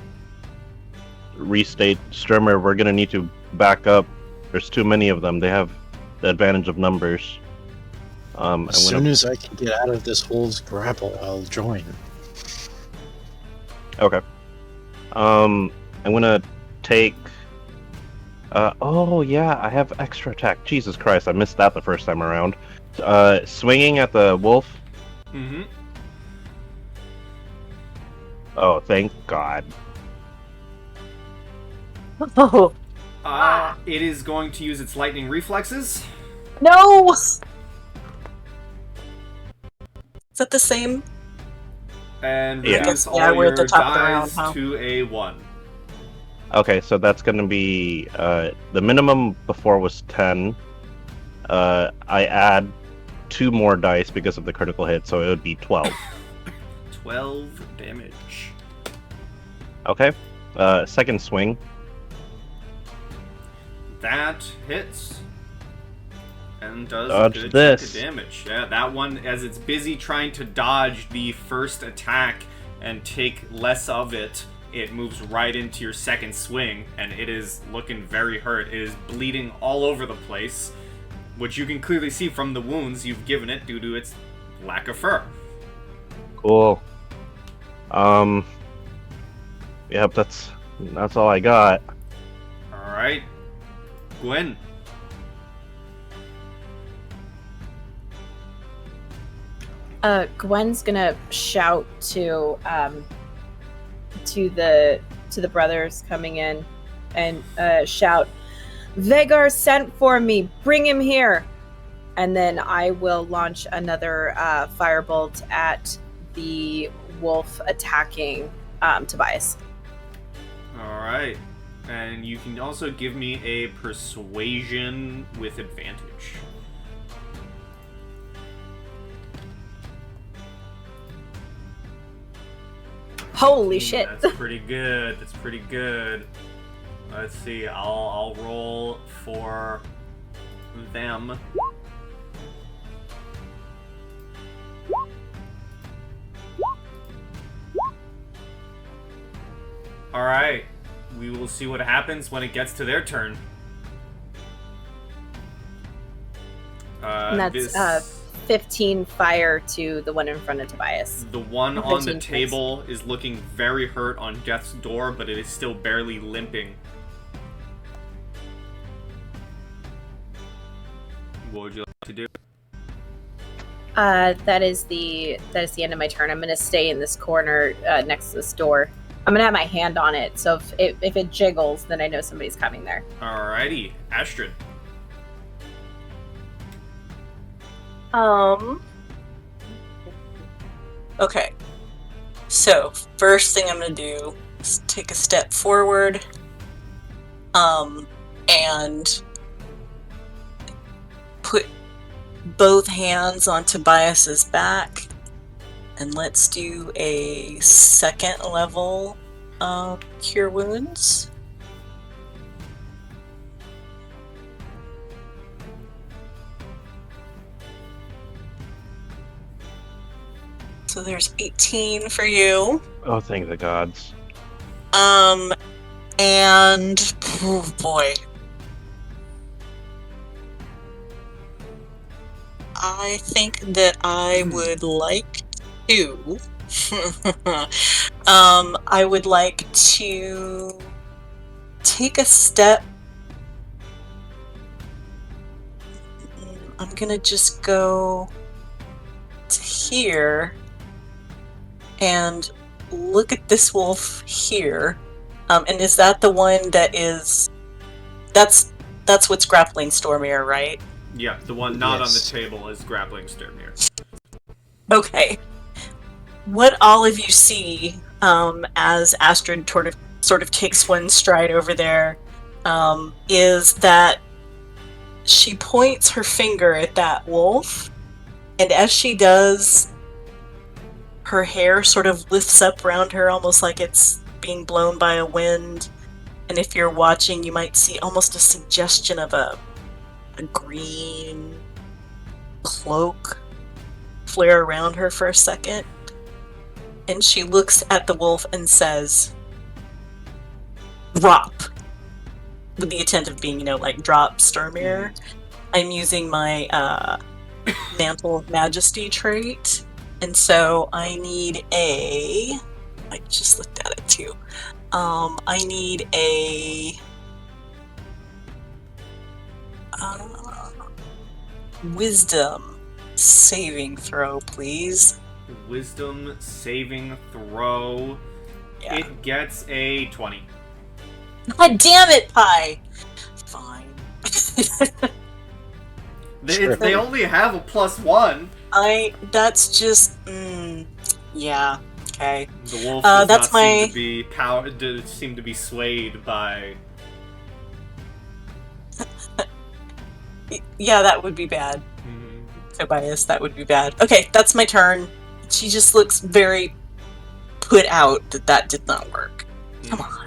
[SPEAKER 5] restate Strimmer. We're gonna need to back up. There's too many of them. They have the advantage of numbers.
[SPEAKER 4] As soon as I can get out of this hole's grapple, I'll join.
[SPEAKER 5] Okay. I'm gonna take. Oh yeah, I have extra attack. Jesus Christ, I missed that the first time around. Swinging at the wolf.
[SPEAKER 1] Mm-hmm.
[SPEAKER 5] Oh, thank God.
[SPEAKER 2] Oh
[SPEAKER 1] It is going to use its lightning reflexes.
[SPEAKER 2] no! Is that the same?
[SPEAKER 1] And
[SPEAKER 5] Yeah.
[SPEAKER 1] reduce
[SPEAKER 2] Yeah,
[SPEAKER 1] all
[SPEAKER 2] we're
[SPEAKER 1] your
[SPEAKER 2] at the top of the round,
[SPEAKER 1] dice
[SPEAKER 2] huh?
[SPEAKER 1] to a 1.
[SPEAKER 5] Okay, so that's gonna be the minimum before was 10. I add 2 more dice because of the critical hit, so it would be 12.
[SPEAKER 1] 12 damage.
[SPEAKER 5] Okay. Second swing.
[SPEAKER 1] That hits. And does
[SPEAKER 5] Dodge
[SPEAKER 1] a good
[SPEAKER 5] this.
[SPEAKER 1] chunk of damage. Yeah, that one, as it's busy trying to dodge the first attack and take less of it, it moves right into your second swing, and it is looking very hurt. It is bleeding all over the place, which you can clearly see from the wounds you've given it due to its lack of fur.
[SPEAKER 5] Cool. Yep, that's all I got.
[SPEAKER 1] Alright. Gwyn.
[SPEAKER 3] Gwen's gonna shout to the brothers coming in, and shout, "Vegar sent for me. Bring him here!" And then I will launch another firebolt at the wolf attacking Tobias.
[SPEAKER 1] Alright. And you can also give me a persuasion with advantage.
[SPEAKER 3] Holy shit!
[SPEAKER 1] That's pretty good. That's pretty good. Let's see. I'll roll for them. All right. We will see what happens when it gets to their turn.
[SPEAKER 3] And that's 15 fire to the one in front of Tobias.
[SPEAKER 1] The one on the
[SPEAKER 3] 15
[SPEAKER 1] table is looking very hurt on death's door, but it is still barely limping. What would you like to do?
[SPEAKER 3] That is the end of my turn. I'm gonna stay in this corner next to this door. I'm gonna have my hand on it, so if it jiggles, then I know somebody's coming there.
[SPEAKER 1] Alrighty, Astrid.
[SPEAKER 2] Okay. So, first thing I'm gonna do is take a step forward, and put both hands on Tobias's back, and let's do a second level Cure Wounds. So there's 18 for you.
[SPEAKER 5] Oh, thank the gods.
[SPEAKER 2] And oh boy. I think that I would like to I would like to take a step. I'm gonna just go to here and look at this wolf here. And is that the one that is... That's what's grappling Stormir, right?
[SPEAKER 1] Yeah, the one not
[SPEAKER 4] Yes.
[SPEAKER 1] on the table is grappling Sturmir.
[SPEAKER 2] Okay. what all of you see as Astrid sort of takes one stride over there is that she points her finger at that wolf, and as she does, her hair sort of lifts up around her almost like it's being blown by a wind. And if you're watching, you might see almost a suggestion of a green cloak flare around her for a second. And she looks at the wolf and says, "Drop." With the intent of being, like drop Sturmir. I'm using my Mantle of Majesty trait. And so I need I just looked at it too. I need a wisdom saving throw, please.
[SPEAKER 1] Wisdom saving throw.
[SPEAKER 2] Yeah.
[SPEAKER 1] It gets a 20.
[SPEAKER 2] God damn it, Pi! Fine.
[SPEAKER 1] They only have a +1.
[SPEAKER 2] That's just, yeah, okay.
[SPEAKER 1] The wolf does
[SPEAKER 2] that's
[SPEAKER 1] not
[SPEAKER 2] my...
[SPEAKER 1] seem to be swayed by...
[SPEAKER 2] Yeah, that would be bad.
[SPEAKER 1] Mhm.
[SPEAKER 2] Tobias, that would be bad. Okay, that's my turn. She just looks very put out that did not work. Come on.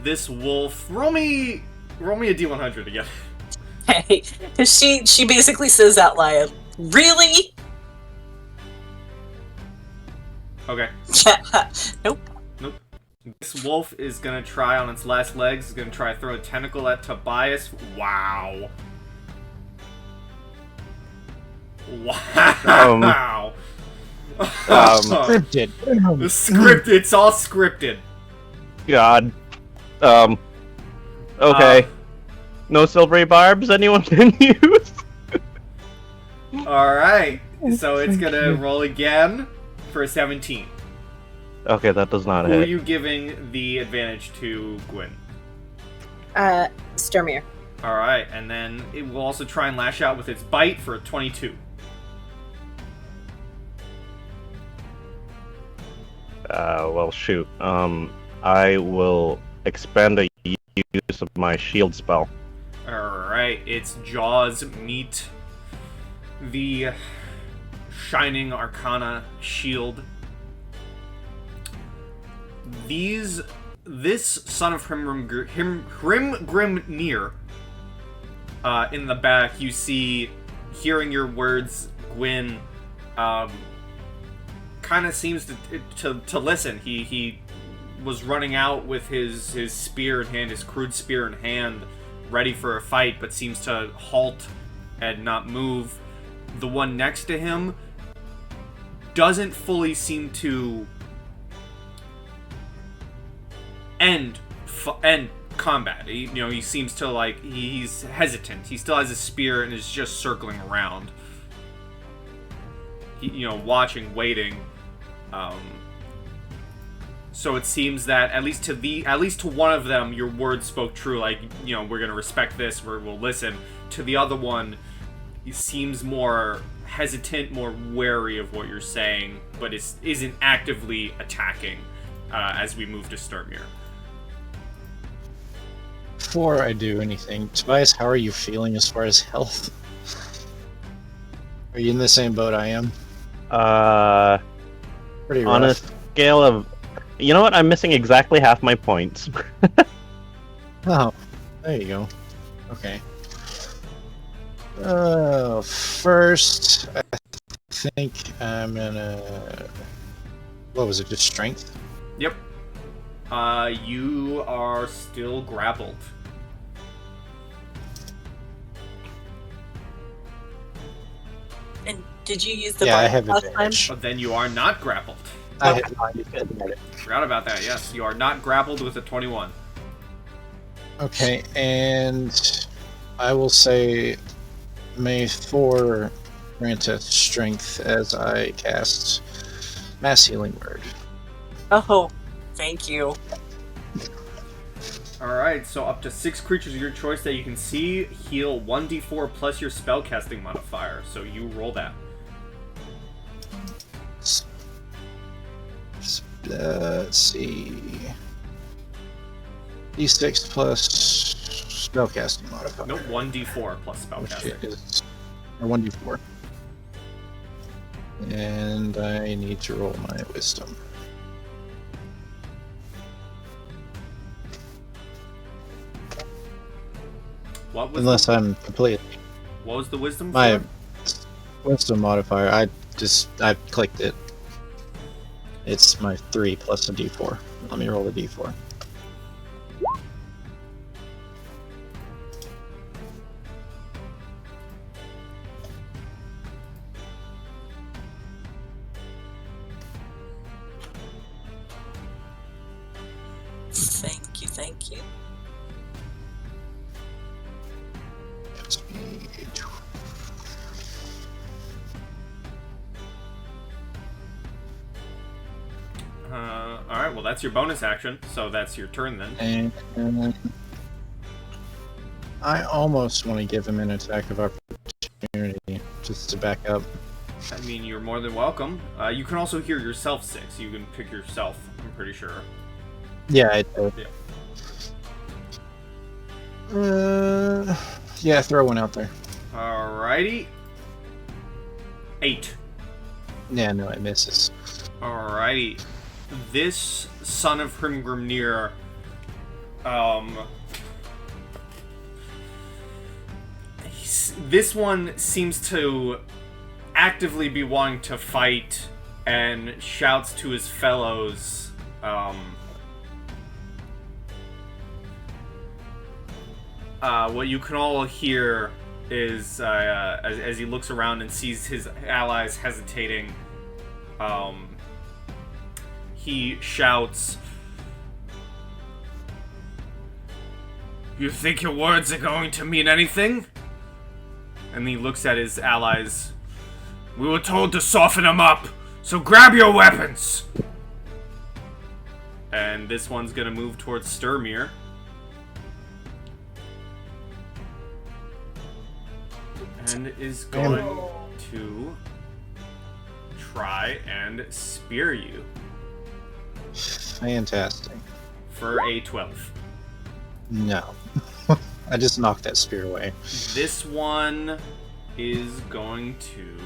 [SPEAKER 1] This wolf... Roll me a D100 again.
[SPEAKER 2] Hey, because she basically says out loud, "Really?"
[SPEAKER 1] Okay.
[SPEAKER 2] Nope.
[SPEAKER 1] This wolf is gonna try on its last legs. Is gonna try to throw a tentacle at Tobias. Wow. Wow.
[SPEAKER 4] Scripted.
[SPEAKER 1] The script. It's all scripted.
[SPEAKER 5] God. Okay. No silvery barbs anyone can use?
[SPEAKER 1] Alright. So it's gonna roll again for a 17.
[SPEAKER 5] Okay, that does not
[SPEAKER 1] Who are
[SPEAKER 5] hit.
[SPEAKER 1] you giving the advantage to, Gwyn?
[SPEAKER 3] Sturmir.
[SPEAKER 1] Alright, and then it will also try and lash out with its bite for a 22.
[SPEAKER 5] Well, shoot. I will expend a use of my shield spell.
[SPEAKER 1] Alright, its jaws meet the Shining Arcana shield. This son of Hrimgrimnir, in the back, you see, hearing your words, Gwyn, kind of seems to listen. He was running out with his spear in hand, his crude spear in hand, ready for a fight, but seems to halt and not move. The one next to him doesn't fully seem to end combat. He seems to, like, he's hesitant. He still has his spear and is just circling around. Watching, waiting. So it seems that at least to one of them, your words spoke true. Like, we're gonna respect this. We'll listen. To the other one, he seems more hesitant, more wary of what you're saying, but isn't actively attacking as we move to Sturmir.
[SPEAKER 4] Before I do anything, Tobias, how are you feeling as far as health? Are you in the same boat I am? Pretty rough.
[SPEAKER 5] On a scale of... You know what? I'm missing exactly half my points.
[SPEAKER 4] Oh, there you go. Okay. First, I think I'm gonna... What was it, just strength?
[SPEAKER 1] Yep. You are still grappled.
[SPEAKER 2] And did you use the
[SPEAKER 4] Yeah, I
[SPEAKER 2] bite
[SPEAKER 4] have
[SPEAKER 2] last time?
[SPEAKER 4] advantage.
[SPEAKER 1] But then you are not grappled.
[SPEAKER 4] I have not used advantage.
[SPEAKER 1] Forgot about that, yes. You are not grappled with a 21.
[SPEAKER 4] Okay, and I will say, may Thor grant us strength as I cast Mass Healing Word.
[SPEAKER 2] Oh, thank you.
[SPEAKER 1] Alright, so up to 6 creatures of your choice that you can see heal 1d4 plus your spellcasting modifier. So you roll that.
[SPEAKER 4] let's see. D6 plus spellcasting modifier.
[SPEAKER 1] Nope, 1d4 plus
[SPEAKER 4] Which
[SPEAKER 1] spellcasting.
[SPEAKER 4] is or 1d4. And I need to roll my wisdom.
[SPEAKER 1] What was
[SPEAKER 4] Unless I'm completely
[SPEAKER 1] what was the wisdom
[SPEAKER 4] my
[SPEAKER 1] for?
[SPEAKER 4] wisdom modifier. I clicked it. It's my 3 plus a d4. Let me roll a d4.
[SPEAKER 2] Thank you.
[SPEAKER 4] That's me.
[SPEAKER 1] Alright, well that's your bonus action, so that's your turn then.
[SPEAKER 4] And I almost want to give him an attack of opportunity just to back up.
[SPEAKER 1] I mean, you're more than welcome. You can also hear yourself 6. You can pick yourself, I'm pretty sure.
[SPEAKER 4] Yeah, I do. Yeah, throw one out there.
[SPEAKER 1] Alrighty. 8.
[SPEAKER 4] Yeah, no, it misses.
[SPEAKER 1] Alrighty. This son of Hrimgrimnir, this one seems to actively be wanting to fight and shouts to his fellows, what you can all hear is, as he looks around and sees his allies hesitating, he shouts, "You think your words are going to mean anything?" And he looks at his allies. "We were told to soften them up, so grab your weapons!" And this one's gonna move towards Sturmir. And is going to try and spear you.
[SPEAKER 4] Fantastic.
[SPEAKER 1] For a 12.
[SPEAKER 4] No. I just knocked that spear away.
[SPEAKER 1] This one is going to...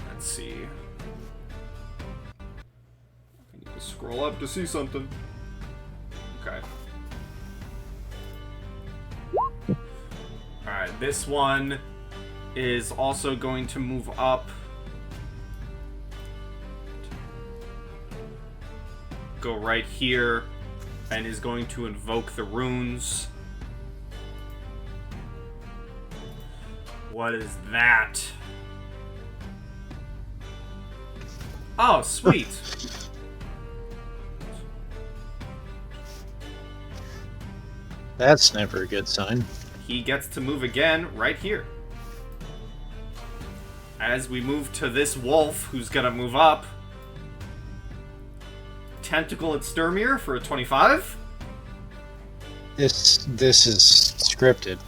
[SPEAKER 1] Let's see. I need to scroll up to see something. Okay. Alright, this one is also going to move up. Go right here and is going to invoke the runes. What is that? Oh, sweet.
[SPEAKER 4] That's never a good sign.
[SPEAKER 1] He gets to move again right here. As we move to this wolf, who's gonna move up. Tentacle at Sturmir for a 25.
[SPEAKER 4] This is scripted.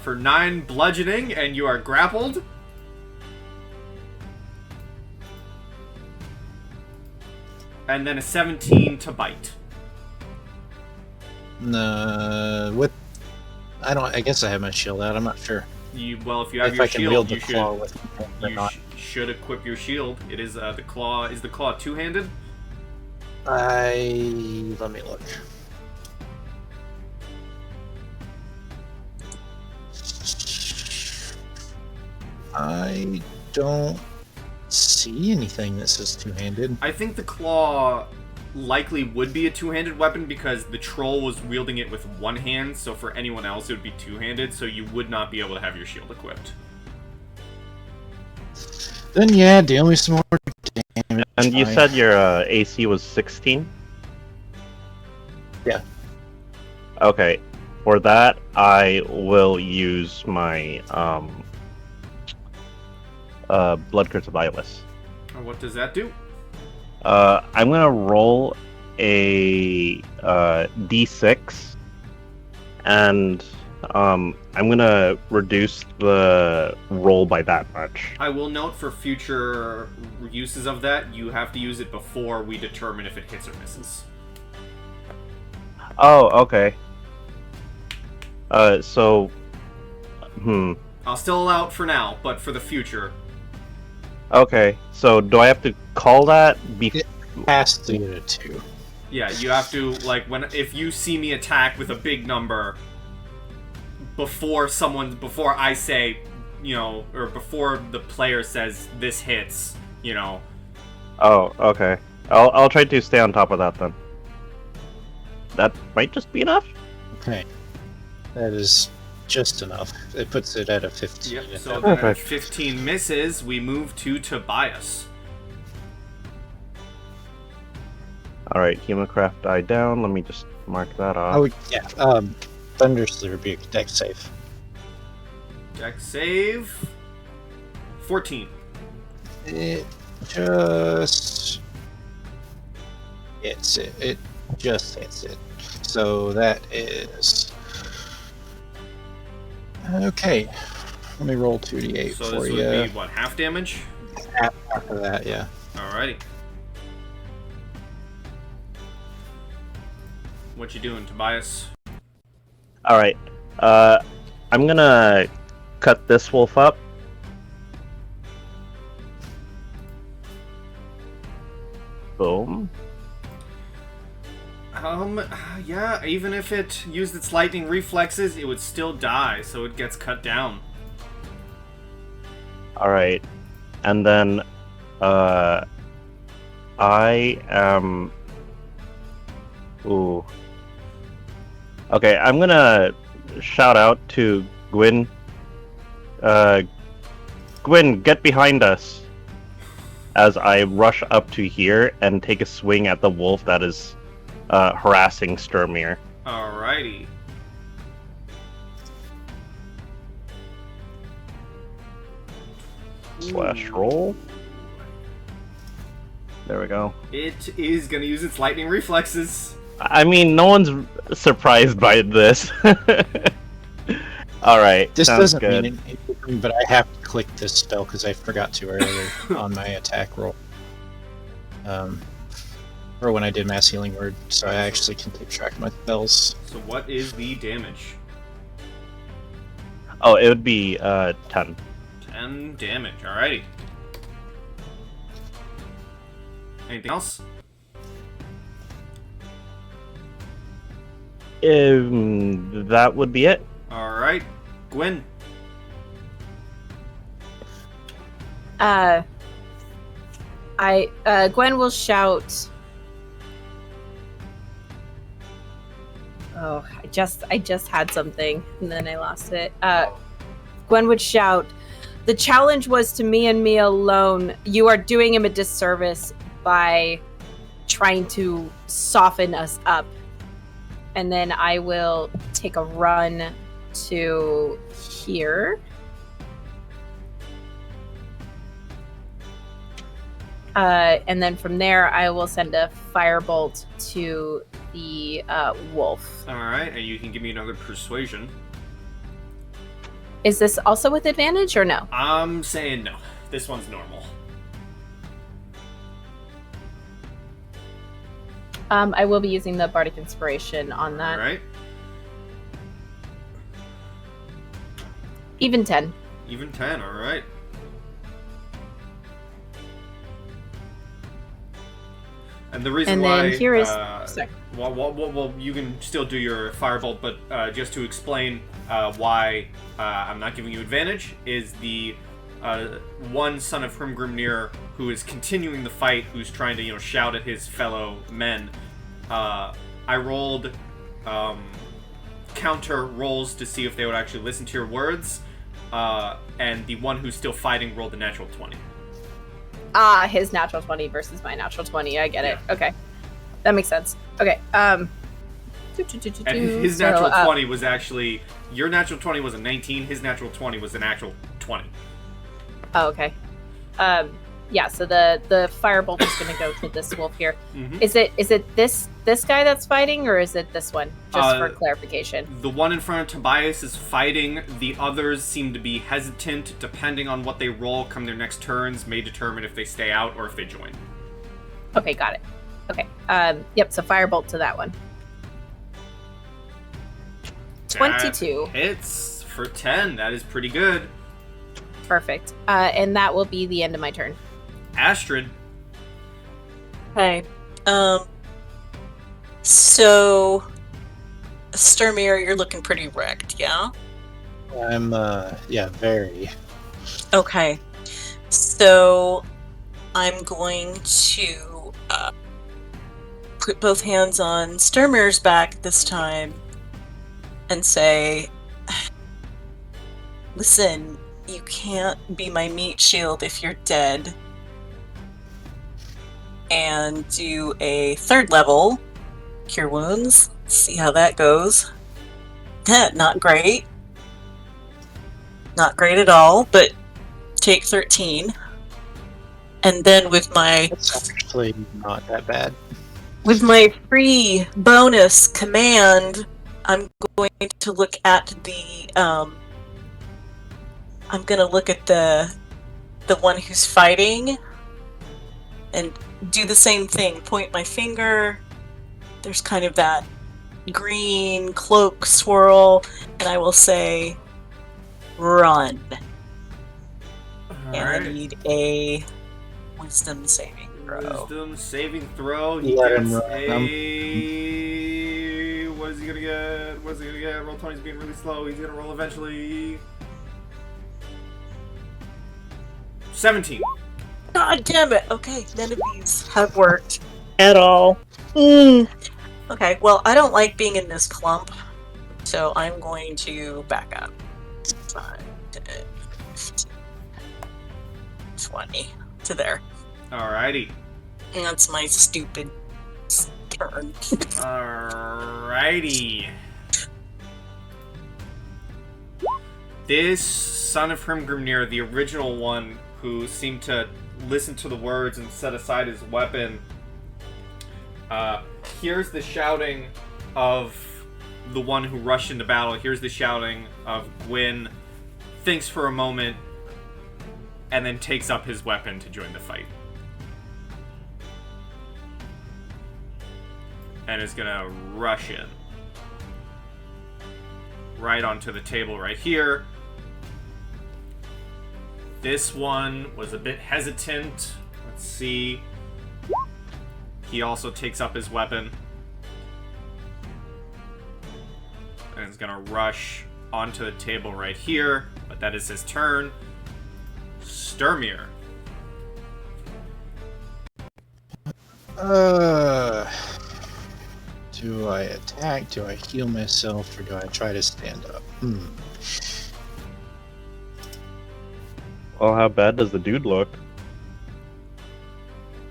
[SPEAKER 1] For 9 bludgeoning, and you are grappled. And then a 17 to bite.
[SPEAKER 4] I guess I have my shield out. I'm not sure.
[SPEAKER 1] Well, if you have
[SPEAKER 4] If
[SPEAKER 1] your
[SPEAKER 4] I can
[SPEAKER 1] shield,
[SPEAKER 4] wield
[SPEAKER 1] you
[SPEAKER 4] the
[SPEAKER 1] should.
[SPEAKER 4] claw with me or
[SPEAKER 1] You
[SPEAKER 4] not.
[SPEAKER 1] should equip your shield. It is the claw. Is the claw two-handed?
[SPEAKER 4] Let me look. I don't see anything that says two-handed.
[SPEAKER 1] I think the claw likely would be a two-handed weapon because the troll was wielding it with one hand, so for anyone else it would be two-handed, so you would not be able to have your shield equipped.
[SPEAKER 4] Then yeah, deal me some more damage.
[SPEAKER 5] And you
[SPEAKER 4] Fine.
[SPEAKER 5] said your AC was 16?
[SPEAKER 4] Yeah.
[SPEAKER 5] Okay. For that, I will use my Blood Curse of Eyeless.
[SPEAKER 1] What does that do?
[SPEAKER 5] I'm gonna roll a D6, and I'm gonna reduce the roll by that much.
[SPEAKER 1] I will note for future uses of that, you have to use it before we determine if it hits or misses.
[SPEAKER 5] Oh, okay. I'll still
[SPEAKER 1] allow it for now, but for the future.
[SPEAKER 5] Okay, so do I have to call that?
[SPEAKER 4] It has to get a 2.
[SPEAKER 1] Yeah, you have to, like, if you see me attack with a big number before I say, or before the player says this hits,
[SPEAKER 5] Oh, okay. I'll try to stay on top of that then. That might just be enough.
[SPEAKER 4] Okay. That is just enough. It puts it at a 15.
[SPEAKER 1] Yep, so then if 15 misses, we move to Tobias.
[SPEAKER 5] Alright, Humacraft died down. Let me just mark that off.
[SPEAKER 4] Oh, yeah. Thunder's Rebuke, deck save.
[SPEAKER 1] Deck save. 14.
[SPEAKER 4] It just hits it. It just hits it. So that is... Okay. Let me roll 2d8
[SPEAKER 1] So
[SPEAKER 4] for
[SPEAKER 1] this
[SPEAKER 4] you.
[SPEAKER 1] would be, what, half damage?
[SPEAKER 4] After that, yeah.
[SPEAKER 1] Alrighty. What you doing, Tobias?
[SPEAKER 5] Alright. I'm gonna cut this wolf up. Boom.
[SPEAKER 1] Yeah, even if it used its lightning reflexes, it would still die, so it gets cut down.
[SPEAKER 5] Alright. And then, I am... Ooh. Okay, I'm gonna shout out to Gwyn. Gwyn, get behind us! As I rush up to here and take a swing at the wolf that is harassing Sturmir.
[SPEAKER 1] Alrighty.
[SPEAKER 5] Slash roll. There we go.
[SPEAKER 1] It is gonna use its lightning reflexes.
[SPEAKER 5] I mean, no one's surprised by this. Alright,
[SPEAKER 4] This
[SPEAKER 5] sounds
[SPEAKER 4] doesn't
[SPEAKER 5] good.
[SPEAKER 4] mean anything, but I have to click this spell because I forgot to earlier on my attack roll. Or when I did Mass Healing Word, so I actually can keep track of my spells.
[SPEAKER 1] So what is the damage?
[SPEAKER 5] Oh, it would be 10.
[SPEAKER 1] 10 damage, alrighty. Anything else?
[SPEAKER 5] That would be it.
[SPEAKER 1] Alright. Gwyn.
[SPEAKER 3] Gwen will shout. Oh, I just had something and then I lost it. Gwen would shout, "The challenge was to me and me alone. You are doing him a disservice by trying to soften us up." And then I will take a run to here. And then from there, I will send a firebolt to the wolf.
[SPEAKER 1] Alright, and you can give me another persuasion.
[SPEAKER 3] Is this also with advantage or no?
[SPEAKER 1] I'm saying no. This one's normal.
[SPEAKER 3] I will be using the Bardic Inspiration on that.
[SPEAKER 1] Alright.
[SPEAKER 3] Even 10.
[SPEAKER 1] Even 10, alright. And the reason
[SPEAKER 3] And
[SPEAKER 1] why...
[SPEAKER 3] then here is... sorry.
[SPEAKER 1] Well, you can still do your firebolt, but just to explain why I'm not giving you advantage, is the one son of Hrimgrimnir who is continuing the fight, who's trying to, shout at his fellow men. I rolled counter rolls to see if they would actually listen to your words, and the one who's still fighting rolled a natural 20.
[SPEAKER 3] Ah, his natural 20 versus my natural 20. I get it. Okay. That makes sense. Okay.
[SPEAKER 1] And his natural 20 was actually... Your natural 20 was a 19. His natural 20 was an actual 20.
[SPEAKER 3] Oh, okay. Yeah, so the firebolt is going to go to this wolf here.
[SPEAKER 1] Mhm.
[SPEAKER 3] Is it this guy that's fighting, or is it this one? Just for
[SPEAKER 1] Uh,
[SPEAKER 3] clarification.
[SPEAKER 1] The one in front of Tobias is fighting. The others seem to be hesitant. Depending on what they roll come their next turns, may determine if they stay out or if they join.
[SPEAKER 3] Okay, got it. Okay. Yep. So firebolt to that one. 22.
[SPEAKER 1] That hits for 10. That is pretty good.
[SPEAKER 3] Perfect. And that will be the end of my turn.
[SPEAKER 1] Astrid.
[SPEAKER 2] Okay. So, Sturmir, you're looking pretty wrecked, yeah?
[SPEAKER 4] I'm, yeah, very.
[SPEAKER 2] Okay. So, I'm going to put both hands on Sturmir's back this time and say, listen, you can't be my meat shield if you're dead. And do a 3rd level Cure Wounds. See how that goes. Not great. Not great at all, but take 13. And then with my
[SPEAKER 4] It's actually not that bad.
[SPEAKER 2] free bonus command, I'm going to look at the I'm gonna look at the one who's fighting and do the same thing. Point my finger. There's kind of that green cloak swirl, and I will say, run. And I need a wisdom saving throw.
[SPEAKER 1] Wisdom saving throw. He
[SPEAKER 4] Let him
[SPEAKER 1] gets
[SPEAKER 4] run.
[SPEAKER 1] a... What is he gonna get? What is he gonna get? Roll 20's being really slow. He's gonna roll eventually. 17.
[SPEAKER 2] God damn it! Okay, none of these have worked at all. Okay, well, I don't like being in this clump, so I'm going to back up. 5, 10, 15, 20 to there.
[SPEAKER 1] Alrighty.
[SPEAKER 2] And that's my stupid turn.
[SPEAKER 1] Alrighty. This son of Hrimgrimnir, the original one who seemed to listen to the words and set aside his weapon, hears the shouting of the one who rushed into battle, hears the shouting of Gwyn, thinks for a moment, and then takes up his weapon to join the fight. And is gonna rush in. Right onto the table right here. This one was a bit hesitant. Let's see. He also takes up his weapon. And is gonna rush onto the table right here. But that is his turn. Sturmir.
[SPEAKER 4] Do I attack? Do I heal myself? Or do I try to stand up?
[SPEAKER 5] Well, how bad does the dude look?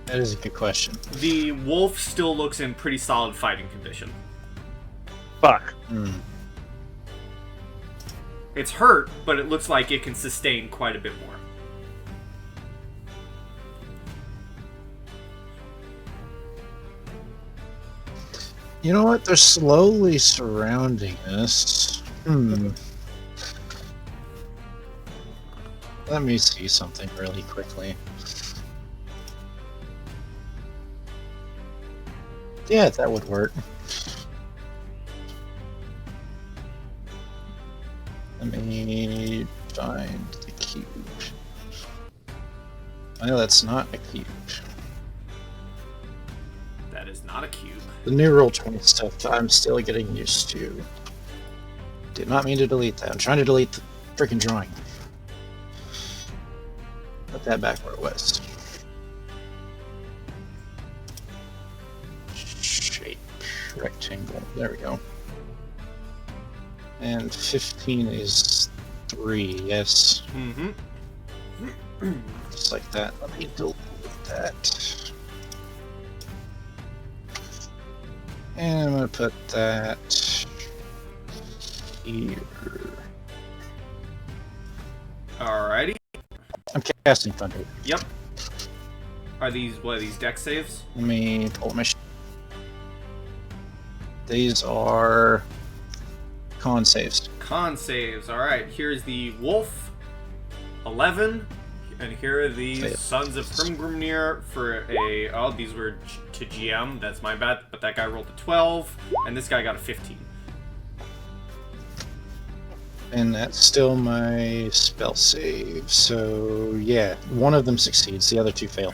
[SPEAKER 4] That is a good question.
[SPEAKER 1] The wolf still looks in pretty solid fighting condition.
[SPEAKER 5] Fuck.
[SPEAKER 1] It's hurt, but it looks like it can sustain quite a bit more.
[SPEAKER 4] You know what? They're slowly surrounding us. Let me see something really quickly. Yeah, that would work. Let me find the cube. I know that's not a cube.
[SPEAKER 1] That is not a cube.
[SPEAKER 4] The new Roll20 stuff I'm still getting used to. Did not mean to delete that. I'm trying to delete the freaking drawing. Put that back where it was. Shape. Rectangle. There we go. And 15 is 3, yes.
[SPEAKER 1] Mm-hmm.
[SPEAKER 4] Just like that. Let me delete that. And I'm gonna put that here.
[SPEAKER 1] Alrighty.
[SPEAKER 4] I'm casting Thunder.
[SPEAKER 1] Yep. Are these dex saves?
[SPEAKER 4] Let me pull my. These are con saves.
[SPEAKER 1] Con saves. All right. Here's the wolf, 11, and here are the
[SPEAKER 4] Save.
[SPEAKER 1] Sons of Hrimgrimnir for a. Oh, these were to GM. That's my bad. But that guy rolled a 12, and this guy got a 15.
[SPEAKER 4] And that's still my spell save. So yeah, one of them succeeds, the other two fail.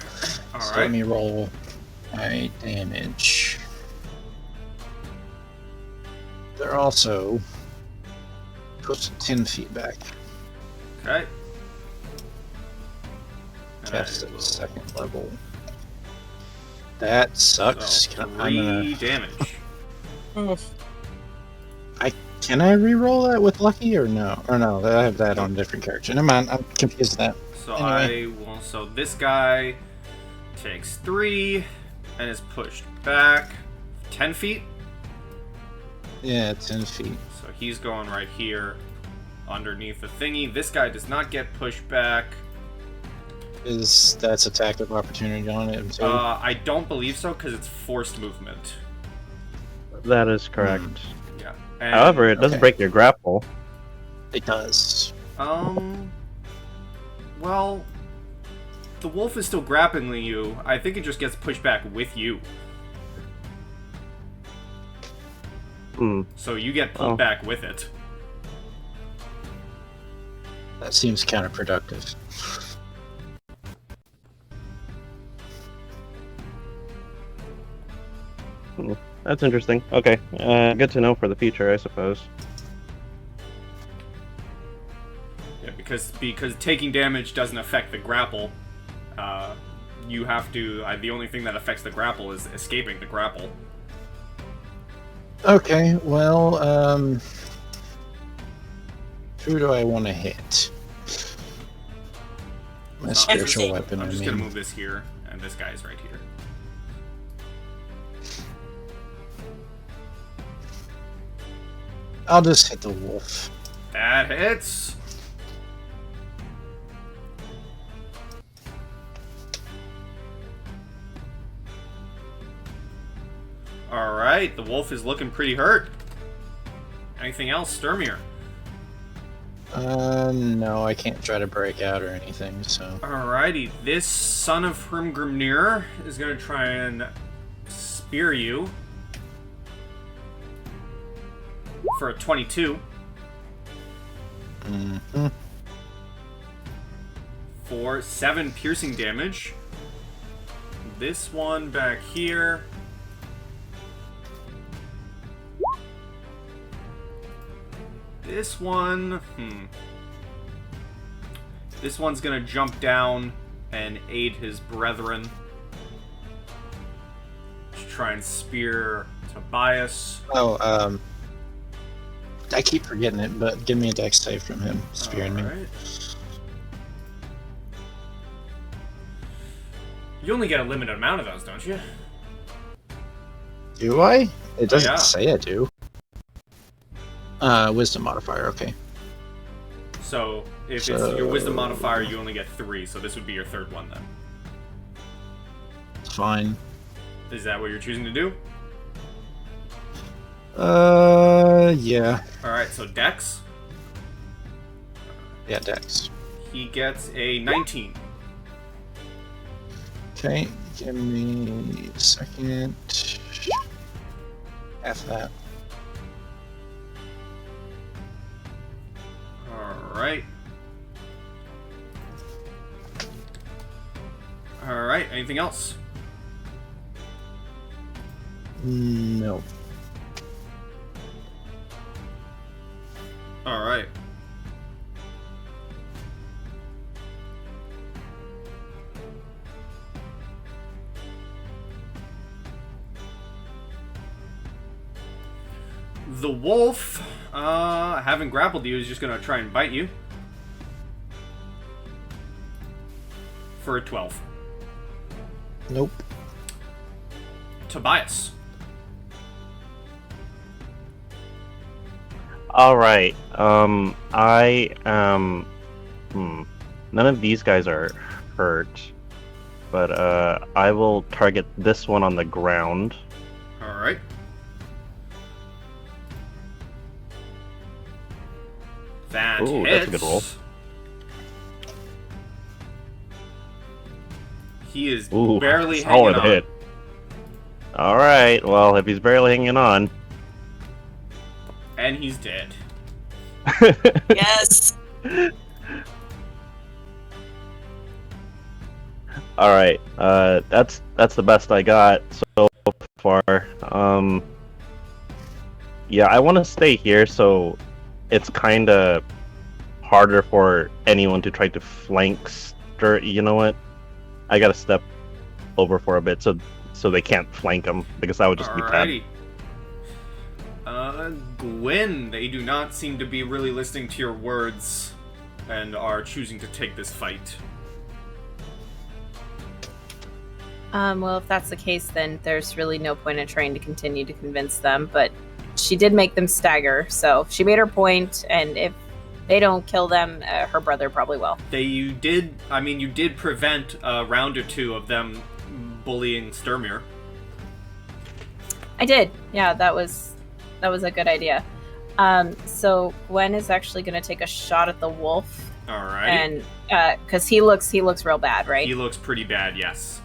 [SPEAKER 1] All
[SPEAKER 4] So
[SPEAKER 1] right.
[SPEAKER 4] let me roll my damage. They're also pushed 10 feet back.
[SPEAKER 1] Okay. And I
[SPEAKER 4] Cast at
[SPEAKER 1] will-
[SPEAKER 4] second level. That sucks.
[SPEAKER 1] So
[SPEAKER 4] I'm gonna,
[SPEAKER 1] 3 damage.
[SPEAKER 4] can I re-roll that with lucky or no? Or no, I have that on a different character. Never mind, I'm confused with that.
[SPEAKER 1] So
[SPEAKER 4] Anyway.
[SPEAKER 1] I will. So this guy takes 3 and is pushed back 10 feet.
[SPEAKER 4] Yeah, 10 feet.
[SPEAKER 1] So he's going right here underneath the thingy. This guy does not get pushed back.
[SPEAKER 4] That's attack of opportunity on it too?
[SPEAKER 1] I don't believe so because it's forced movement.
[SPEAKER 5] That is correct.
[SPEAKER 1] Yeah. And,
[SPEAKER 5] However, it doesn't
[SPEAKER 4] Okay.
[SPEAKER 5] break your grapple.
[SPEAKER 4] It does.
[SPEAKER 1] Well, the wolf is still grappling you. I think it just gets pushed back with you.
[SPEAKER 5] Hmm.
[SPEAKER 1] So you get pulled
[SPEAKER 5] Oh.
[SPEAKER 1] back with it.
[SPEAKER 4] That seems counterproductive.
[SPEAKER 5] That's interesting. Okay, good to know for the future, I suppose.
[SPEAKER 1] Yeah, because taking damage doesn't affect the grapple. You have to. The only thing that affects the grapple is escaping the grapple.
[SPEAKER 4] Okay, well, who do I want to hit? My spiritual
[SPEAKER 2] Everything.
[SPEAKER 4] weapon,
[SPEAKER 1] I'm
[SPEAKER 4] I
[SPEAKER 1] just gonna
[SPEAKER 4] mean.
[SPEAKER 1] move this here, and this guy's right here.
[SPEAKER 4] I'll just hit the wolf.
[SPEAKER 1] That hits. All right, the wolf is looking pretty hurt. Anything else, Sturmir?
[SPEAKER 4] No, I can't try to break out or anything, so.
[SPEAKER 1] Alrighty, this son of Hrimgrimnir is gonna try and spear you for a 22
[SPEAKER 4] Mm-hmm.
[SPEAKER 1] for 7 piercing damage. This one back here. This one, This one's gonna jump down and aid his brethren to try and spear Tobias.
[SPEAKER 4] Oh, I keep forgetting it, but give me a dex save from him, spearing me.
[SPEAKER 1] Alright. You only get a limited amount of those, don't you?
[SPEAKER 4] Do I? It doesn't
[SPEAKER 1] yeah.
[SPEAKER 4] say I do. Wisdom modifier, okay.
[SPEAKER 1] So, if it's your wisdom modifier, you only get 3, so this would be your third one then.
[SPEAKER 4] It's fine.
[SPEAKER 1] Is that what you're choosing to do?
[SPEAKER 4] Yeah.
[SPEAKER 1] Alright, so Dex,
[SPEAKER 4] Yeah, dex.
[SPEAKER 1] he gets a 19.
[SPEAKER 4] Okay, give me a second. F that.
[SPEAKER 1] Alright. Alright, anything else?
[SPEAKER 4] No.
[SPEAKER 1] Alright. The wolf, having grappled you, is just gonna try and bite you. For a 12.
[SPEAKER 4] Nope.
[SPEAKER 1] Tobias.
[SPEAKER 5] Alright, I am... None of these guys are hurt. but I will target this one on the ground.
[SPEAKER 1] All right. That
[SPEAKER 5] Ooh,
[SPEAKER 1] hits.
[SPEAKER 5] that's a good roll.
[SPEAKER 1] He is
[SPEAKER 5] Ooh,
[SPEAKER 1] barely hanging
[SPEAKER 5] solid
[SPEAKER 1] on.
[SPEAKER 5] hit. All right. Well, if he's barely hanging on,
[SPEAKER 1] And he's dead.
[SPEAKER 2] Yes.
[SPEAKER 5] All right. That's the best I got so far. Yeah, I want to stay here, so it's kind of harder for anyone to try to flank Stir. You know what? I gotta step over for a bit, so they can't flank him, because that would just be bad.
[SPEAKER 1] Alrighty. Gwyn, they do not seem to be really listening to your words and are choosing to take this fight.
[SPEAKER 3] Well, if that's the case, then there's really no point in trying to continue to convince them. But she did make them stagger, so she made her point, and if they don't kill them, her brother probably will.
[SPEAKER 1] You did prevent a round or two of them bullying Sturmir.
[SPEAKER 3] I did. Yeah, that was a good idea. So Gwen is actually going to take a shot at the wolf,
[SPEAKER 1] Alright.
[SPEAKER 3] and because he looks real bad, right?
[SPEAKER 1] He looks pretty bad, yes.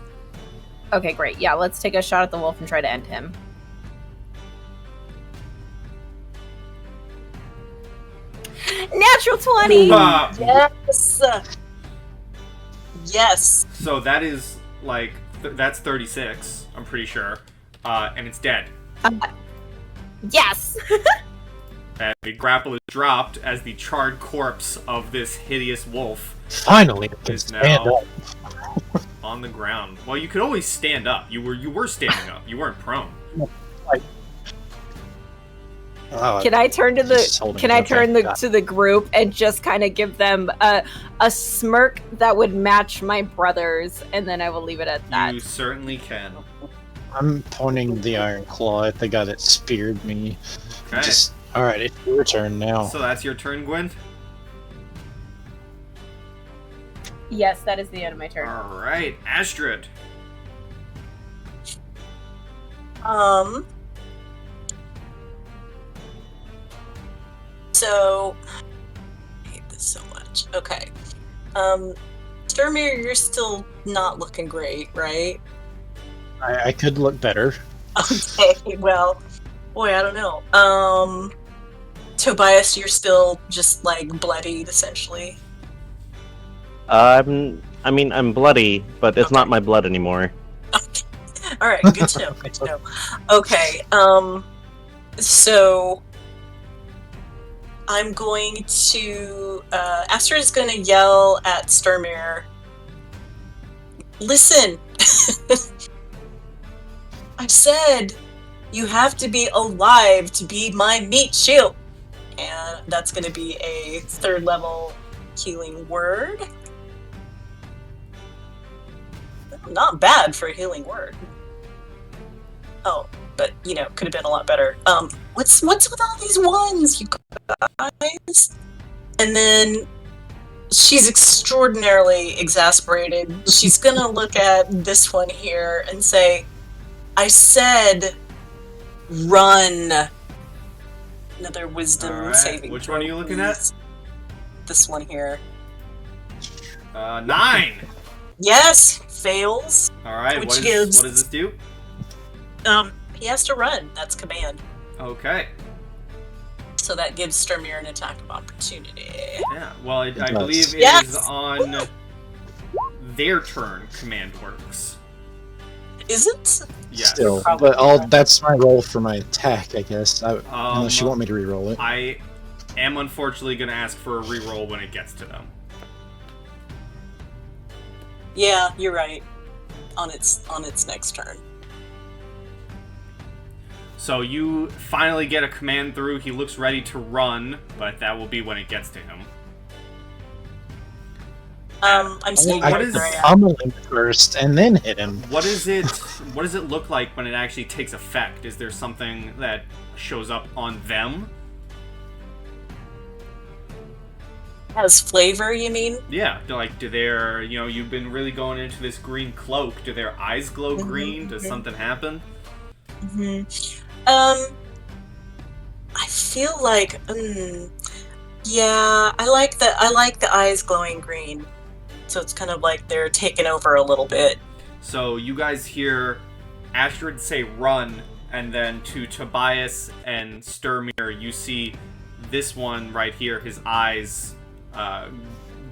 [SPEAKER 3] Okay, great. Yeah, let's take a shot at the wolf and try to end him. Natural 20!
[SPEAKER 2] Yes. Yes.
[SPEAKER 1] So that is, like, that's 36, I'm pretty sure. And it's dead.
[SPEAKER 3] Yes!
[SPEAKER 1] And the grapple is dropped as the charred corpse of this hideous wolf
[SPEAKER 4] Finally, I can
[SPEAKER 1] is
[SPEAKER 4] stand
[SPEAKER 1] now
[SPEAKER 4] up.
[SPEAKER 1] on the ground. Well, you could always stand up. You were standing up. You weren't prone.
[SPEAKER 4] Oh,
[SPEAKER 3] Can I turn to
[SPEAKER 4] Just holding it.
[SPEAKER 3] to the group and just kind of give them a smirk that would match my brother's, and then I will leave it at that.
[SPEAKER 1] You certainly can.
[SPEAKER 4] I'm pointing the iron claw at the guy that speared me.
[SPEAKER 1] Okay.
[SPEAKER 4] All right, it's your turn now.
[SPEAKER 1] So that's your turn, Gwyn?
[SPEAKER 3] Yes, that is the end of my turn.
[SPEAKER 1] Alright, Astrid.
[SPEAKER 2] So I hate this so much. Okay. Sturmir, you're still not looking great, right?
[SPEAKER 4] I could look better.
[SPEAKER 2] Okay, well, boy, I don't know. Tobias, you're still just like bloodied, essentially.
[SPEAKER 5] I'm bloody, but it's
[SPEAKER 2] Okay.
[SPEAKER 5] not my blood anymore.
[SPEAKER 2] All right, good to know. Good to know. Okay. So I'm going to. Astrid is going to yell at Sturmir. Listen, I said you have to be alive to be my meat shield, and that's going to be a 3rd level healing word. Not bad for a healing word. Oh, but could have been a lot better. What's with all these ones, you guys? And then she's extraordinarily exasperated. She's gonna look at this one here and say, "I said, run." Another wisdom
[SPEAKER 1] Alright,
[SPEAKER 2] saving.
[SPEAKER 1] which
[SPEAKER 2] throw,
[SPEAKER 1] one are you looking
[SPEAKER 2] please. This one here.
[SPEAKER 1] 9!
[SPEAKER 2] Yes, fails.
[SPEAKER 1] Alright,
[SPEAKER 2] Which
[SPEAKER 1] what
[SPEAKER 2] gives-
[SPEAKER 1] does this do?
[SPEAKER 2] He has to run. That's command.
[SPEAKER 1] Okay.
[SPEAKER 2] So that gives Sturmir an attack of opportunity.
[SPEAKER 1] Yeah, well, I
[SPEAKER 4] does.
[SPEAKER 1] believe it
[SPEAKER 2] Yes!
[SPEAKER 1] is on their turn command works.
[SPEAKER 2] Is it?
[SPEAKER 1] Yes.
[SPEAKER 4] Still,
[SPEAKER 2] Probably
[SPEAKER 4] but that's my roll for my attack, I guess. Unless you
[SPEAKER 1] Um,
[SPEAKER 4] want me to re-roll it.
[SPEAKER 1] I am unfortunately going to ask for a reroll when it gets to them.
[SPEAKER 2] Yeah, you're right. On its next turn.
[SPEAKER 1] So you finally get a command through. He looks ready to run, but that will be when it gets to him.
[SPEAKER 2] I'm staying
[SPEAKER 1] what
[SPEAKER 2] right
[SPEAKER 1] is-
[SPEAKER 2] where I am.
[SPEAKER 4] Pummel him first and then hit him.
[SPEAKER 1] What does it look like when it actually takes effect? Is there something that shows up on them?
[SPEAKER 2] Has flavor, you mean?
[SPEAKER 1] Yeah, like, do their, you've been really going into this green cloak. Do their eyes glow green? Does something happen?
[SPEAKER 2] I feel like, yeah, I like the eyes glowing green. So it's kind of like they're taken over a little bit.
[SPEAKER 1] So you guys hear Astrid say run, and then to Tobias and Sturmir, you see this one right here, his eyes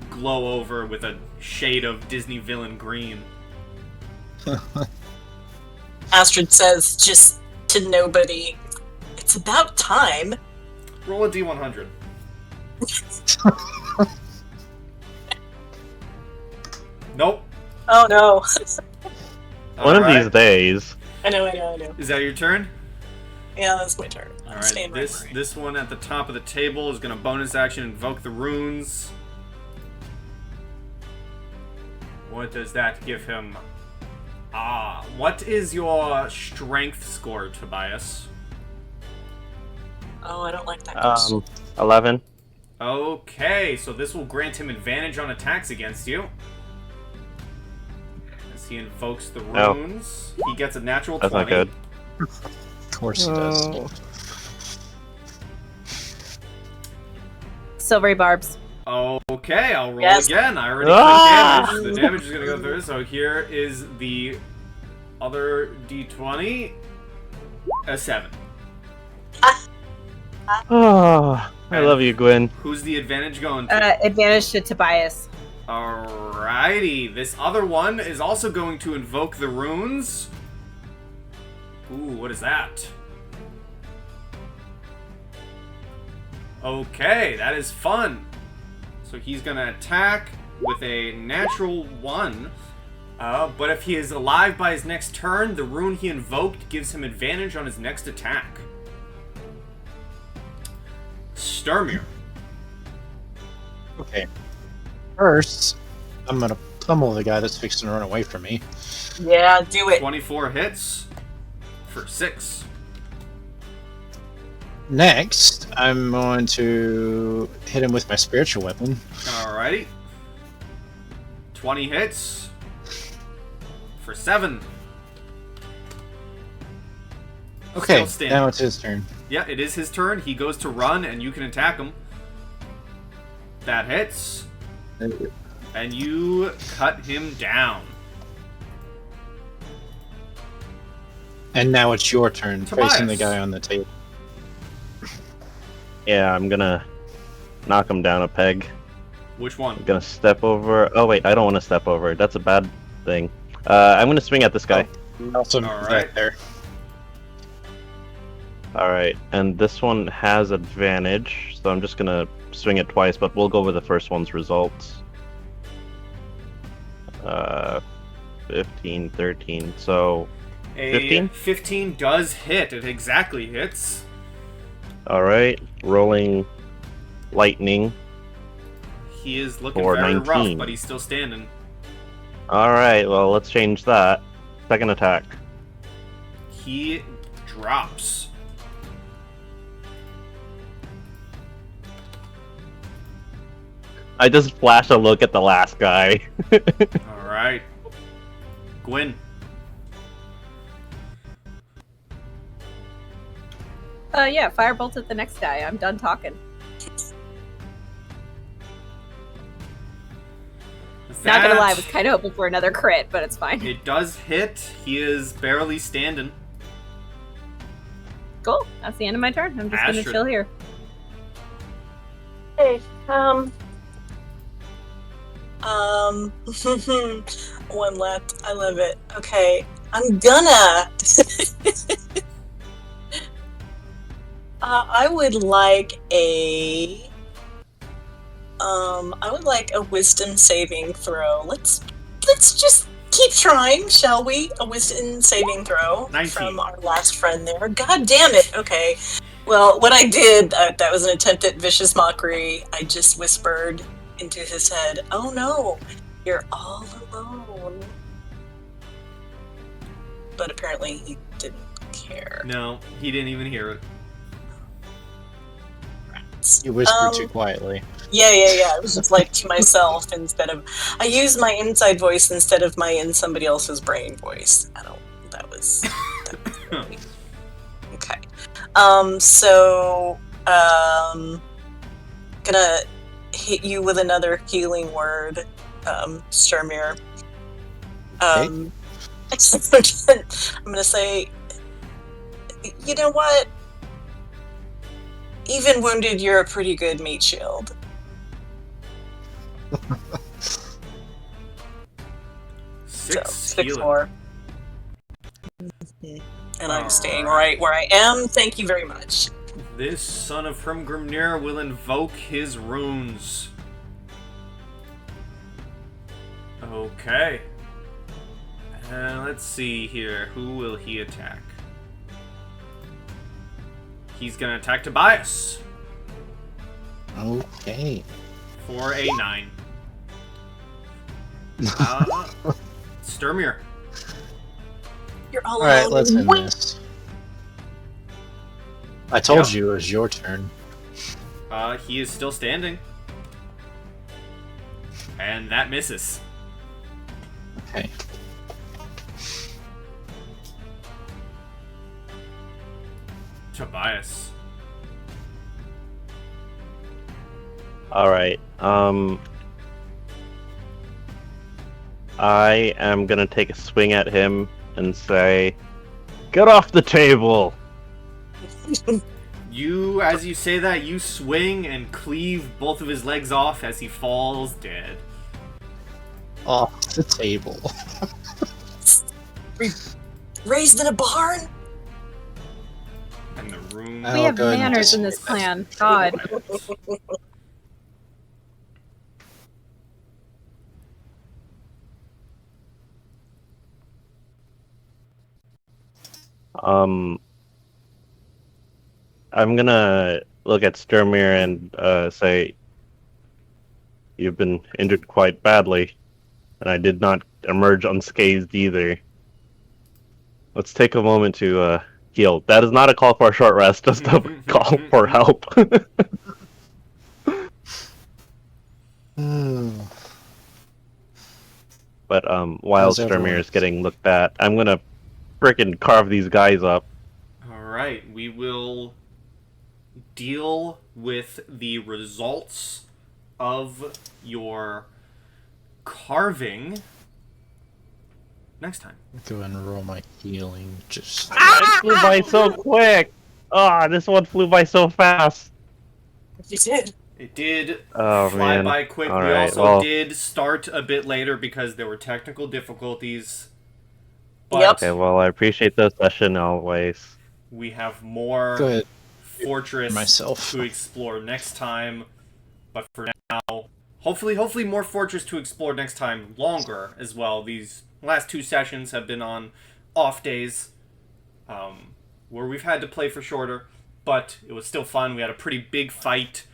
[SPEAKER 1] glow over with a shade of Disney villain green.
[SPEAKER 2] Astrid says, just to nobody, it's about time.
[SPEAKER 1] Roll a D100. Nope.
[SPEAKER 2] Oh no.
[SPEAKER 5] One of these days.
[SPEAKER 2] I know.
[SPEAKER 1] Is that your turn?
[SPEAKER 2] Yeah, that's my turn. I'm
[SPEAKER 1] Alright,
[SPEAKER 2] staying right where I am.
[SPEAKER 1] this one at the top of the table is going to bonus action invoke the runes. What does that give him? What is your strength score, Tobias?
[SPEAKER 2] Oh, I don't like that.
[SPEAKER 5] 11.
[SPEAKER 1] Okay, so this will grant him advantage on attacks against you. As he invokes the runes, he gets a natural 20.
[SPEAKER 5] That's not good.
[SPEAKER 4] Of course it does.
[SPEAKER 3] Silvery barbs.
[SPEAKER 1] Okay, I'll roll
[SPEAKER 2] Yes.
[SPEAKER 1] again. I already put damage. The damage is gonna go through. So here is the other d20. A 7.
[SPEAKER 5] Oh, I love you, Gwyn.
[SPEAKER 1] Who's the advantage going to?
[SPEAKER 3] Advantage to Tobias.
[SPEAKER 1] Alrighty, this other one is also going to invoke the runes. Ooh, what is that? Okay, that is fun. So he's gonna attack with a natural 1. But if he is alive by his next turn, the rune he invoked gives him advantage on his next attack. Sturmir.
[SPEAKER 4] Okay. First, I'm gonna pummel the guy that's fixing to run away from me.
[SPEAKER 2] Yeah, do it.
[SPEAKER 1] 24 hits for 6.
[SPEAKER 4] Next, I'm going to hit him with my spiritual weapon.
[SPEAKER 1] Alrighty. 20 hits for 7.
[SPEAKER 4] Okay,
[SPEAKER 1] Still standing.
[SPEAKER 4] now it's his turn.
[SPEAKER 1] Yeah, it is his turn. He goes to run, and you can attack him. That hits. And you cut him down.
[SPEAKER 4] And now it's your turn,
[SPEAKER 1] Tobias.
[SPEAKER 4] facing the guy on the table.
[SPEAKER 5] Yeah, I'm gonna knock him down a peg.
[SPEAKER 1] Which one?
[SPEAKER 5] I'm gonna step over. Oh wait, I don't want to step over. That's a bad thing. I'm gonna swing at this guy.
[SPEAKER 4] Also,
[SPEAKER 1] All
[SPEAKER 4] right
[SPEAKER 1] right.
[SPEAKER 4] there.
[SPEAKER 5] All right, and this one has advantage, so I'm just gonna swing it twice. But we'll go with the first one's results. 15, 13. So
[SPEAKER 1] A
[SPEAKER 5] 15?
[SPEAKER 1] 15 does hit. It exactly hits.
[SPEAKER 5] all right, rolling lightning.
[SPEAKER 1] He is looking
[SPEAKER 5] For
[SPEAKER 1] very rough,
[SPEAKER 5] 19.
[SPEAKER 1] but he's still standing.
[SPEAKER 5] All right, well let's change that. Second attack.
[SPEAKER 1] He drops.
[SPEAKER 5] I just flash a look at the last guy.
[SPEAKER 1] Alright. Gwyn.
[SPEAKER 3] Yeah, firebolt at the next guy. I'm done talking. Not gonna lie, I was kind of hoping for another crit, but it's fine.
[SPEAKER 1] It does hit. He is barely standing.
[SPEAKER 3] Cool. That's the end of my turn. I'm just gonna
[SPEAKER 1] Astrid.
[SPEAKER 3] chill here.
[SPEAKER 2] Hey, one left. I love it. Okay, I'm gonna. I would like a. I would like a wisdom saving throw. Let's just keep trying, shall we? A wisdom saving throw
[SPEAKER 1] 19.
[SPEAKER 2] from our last friend there. God damn it. Okay. Well, what I did, that was an attempt at vicious mockery. I just whispered into his head, "Oh no, you're all alone." But apparently he didn't care.
[SPEAKER 1] No, he didn't even hear it.
[SPEAKER 2] right.
[SPEAKER 4] You whispered too quietly.
[SPEAKER 2] Yeah. It was just like to myself instead of. I used my inside voice instead of my in somebody else's brain voice. That was really, okay. So, gonna hit you with another healing word, Sturmir. I'm gonna say, you know what? Even wounded, you're a pretty good meat shield.
[SPEAKER 1] Six
[SPEAKER 2] So,
[SPEAKER 1] healing.
[SPEAKER 2] 6-4. And I'm staying right where I am. Thank you very much.
[SPEAKER 1] This son of Grimnir will invoke his runes. Okay. Let's see here. Who will he attack? He's gonna attack Tobias
[SPEAKER 4] Okay.
[SPEAKER 1] for a 9. Sturmir.
[SPEAKER 2] You're all
[SPEAKER 4] Alright,
[SPEAKER 2] alone.
[SPEAKER 4] let's end this. I told you it was your turn.
[SPEAKER 1] He is still standing. And that misses.
[SPEAKER 4] Okay.
[SPEAKER 1] Tobias.
[SPEAKER 5] Alright, I am gonna take a swing at him and say, "Get off the table!"
[SPEAKER 1] As you say that, you swing and cleave both of his legs off as he falls dead.
[SPEAKER 4] Off the table.
[SPEAKER 2] Raised in a barn?
[SPEAKER 1] And the room.
[SPEAKER 3] We
[SPEAKER 4] Oh,
[SPEAKER 3] have
[SPEAKER 4] go ahead and
[SPEAKER 3] manners in this clan. God.
[SPEAKER 5] I'm gonna look at Sturmir and say, "You've been injured quite badly, and I did not emerge unscathed either. Let's take a moment to heal." That is not a call for a short rest, just a call for help. But while
[SPEAKER 4] How's everyone?
[SPEAKER 5] Sturmir is getting looked at, I'm gonna frickin' carve these guys up.
[SPEAKER 1] Alright, we will deal with the results of your carving next time.
[SPEAKER 4] Go ahead and roll my healing. Just
[SPEAKER 5] It flew by so quick! This one flew by so fast!
[SPEAKER 2] You did.
[SPEAKER 1] It did
[SPEAKER 5] Oh,
[SPEAKER 1] fly
[SPEAKER 5] man.
[SPEAKER 1] by quick. We
[SPEAKER 5] Alright,
[SPEAKER 1] also
[SPEAKER 5] well-
[SPEAKER 1] did start a bit later because there were technical difficulties. But
[SPEAKER 2] Yep.
[SPEAKER 5] Okay, well, I appreciate the session always.
[SPEAKER 1] we have more
[SPEAKER 4] go ahead.
[SPEAKER 1] fortress
[SPEAKER 4] Myself.
[SPEAKER 1] to explore next time. But for now, hopefully more fortress to explore next time, longer as well. These last 2 sessions have been on off days, where we've had to play for shorter, but it was still fun. We had a pretty big fight.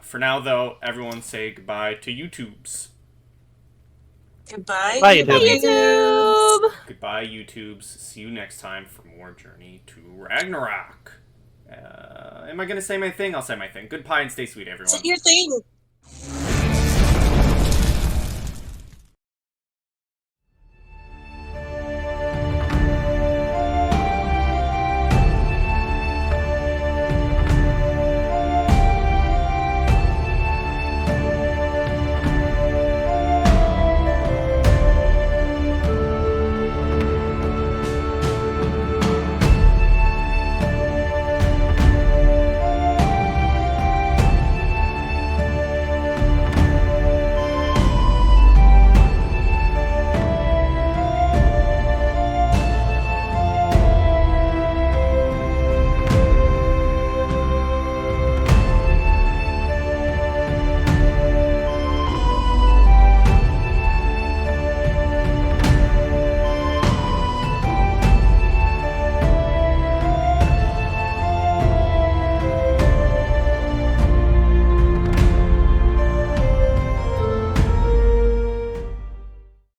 [SPEAKER 1] For now, though, everyone say goodbye to YouTubes.
[SPEAKER 2] Goodbye.
[SPEAKER 5] Bye,
[SPEAKER 3] YouTube!
[SPEAKER 1] Goodbye, YouTubes. See you next time for more Journey to Ragnarok. Am I going to say my thing? I'll say my thing. Goodbye and stay sweet, everyone.
[SPEAKER 2] Say your thing.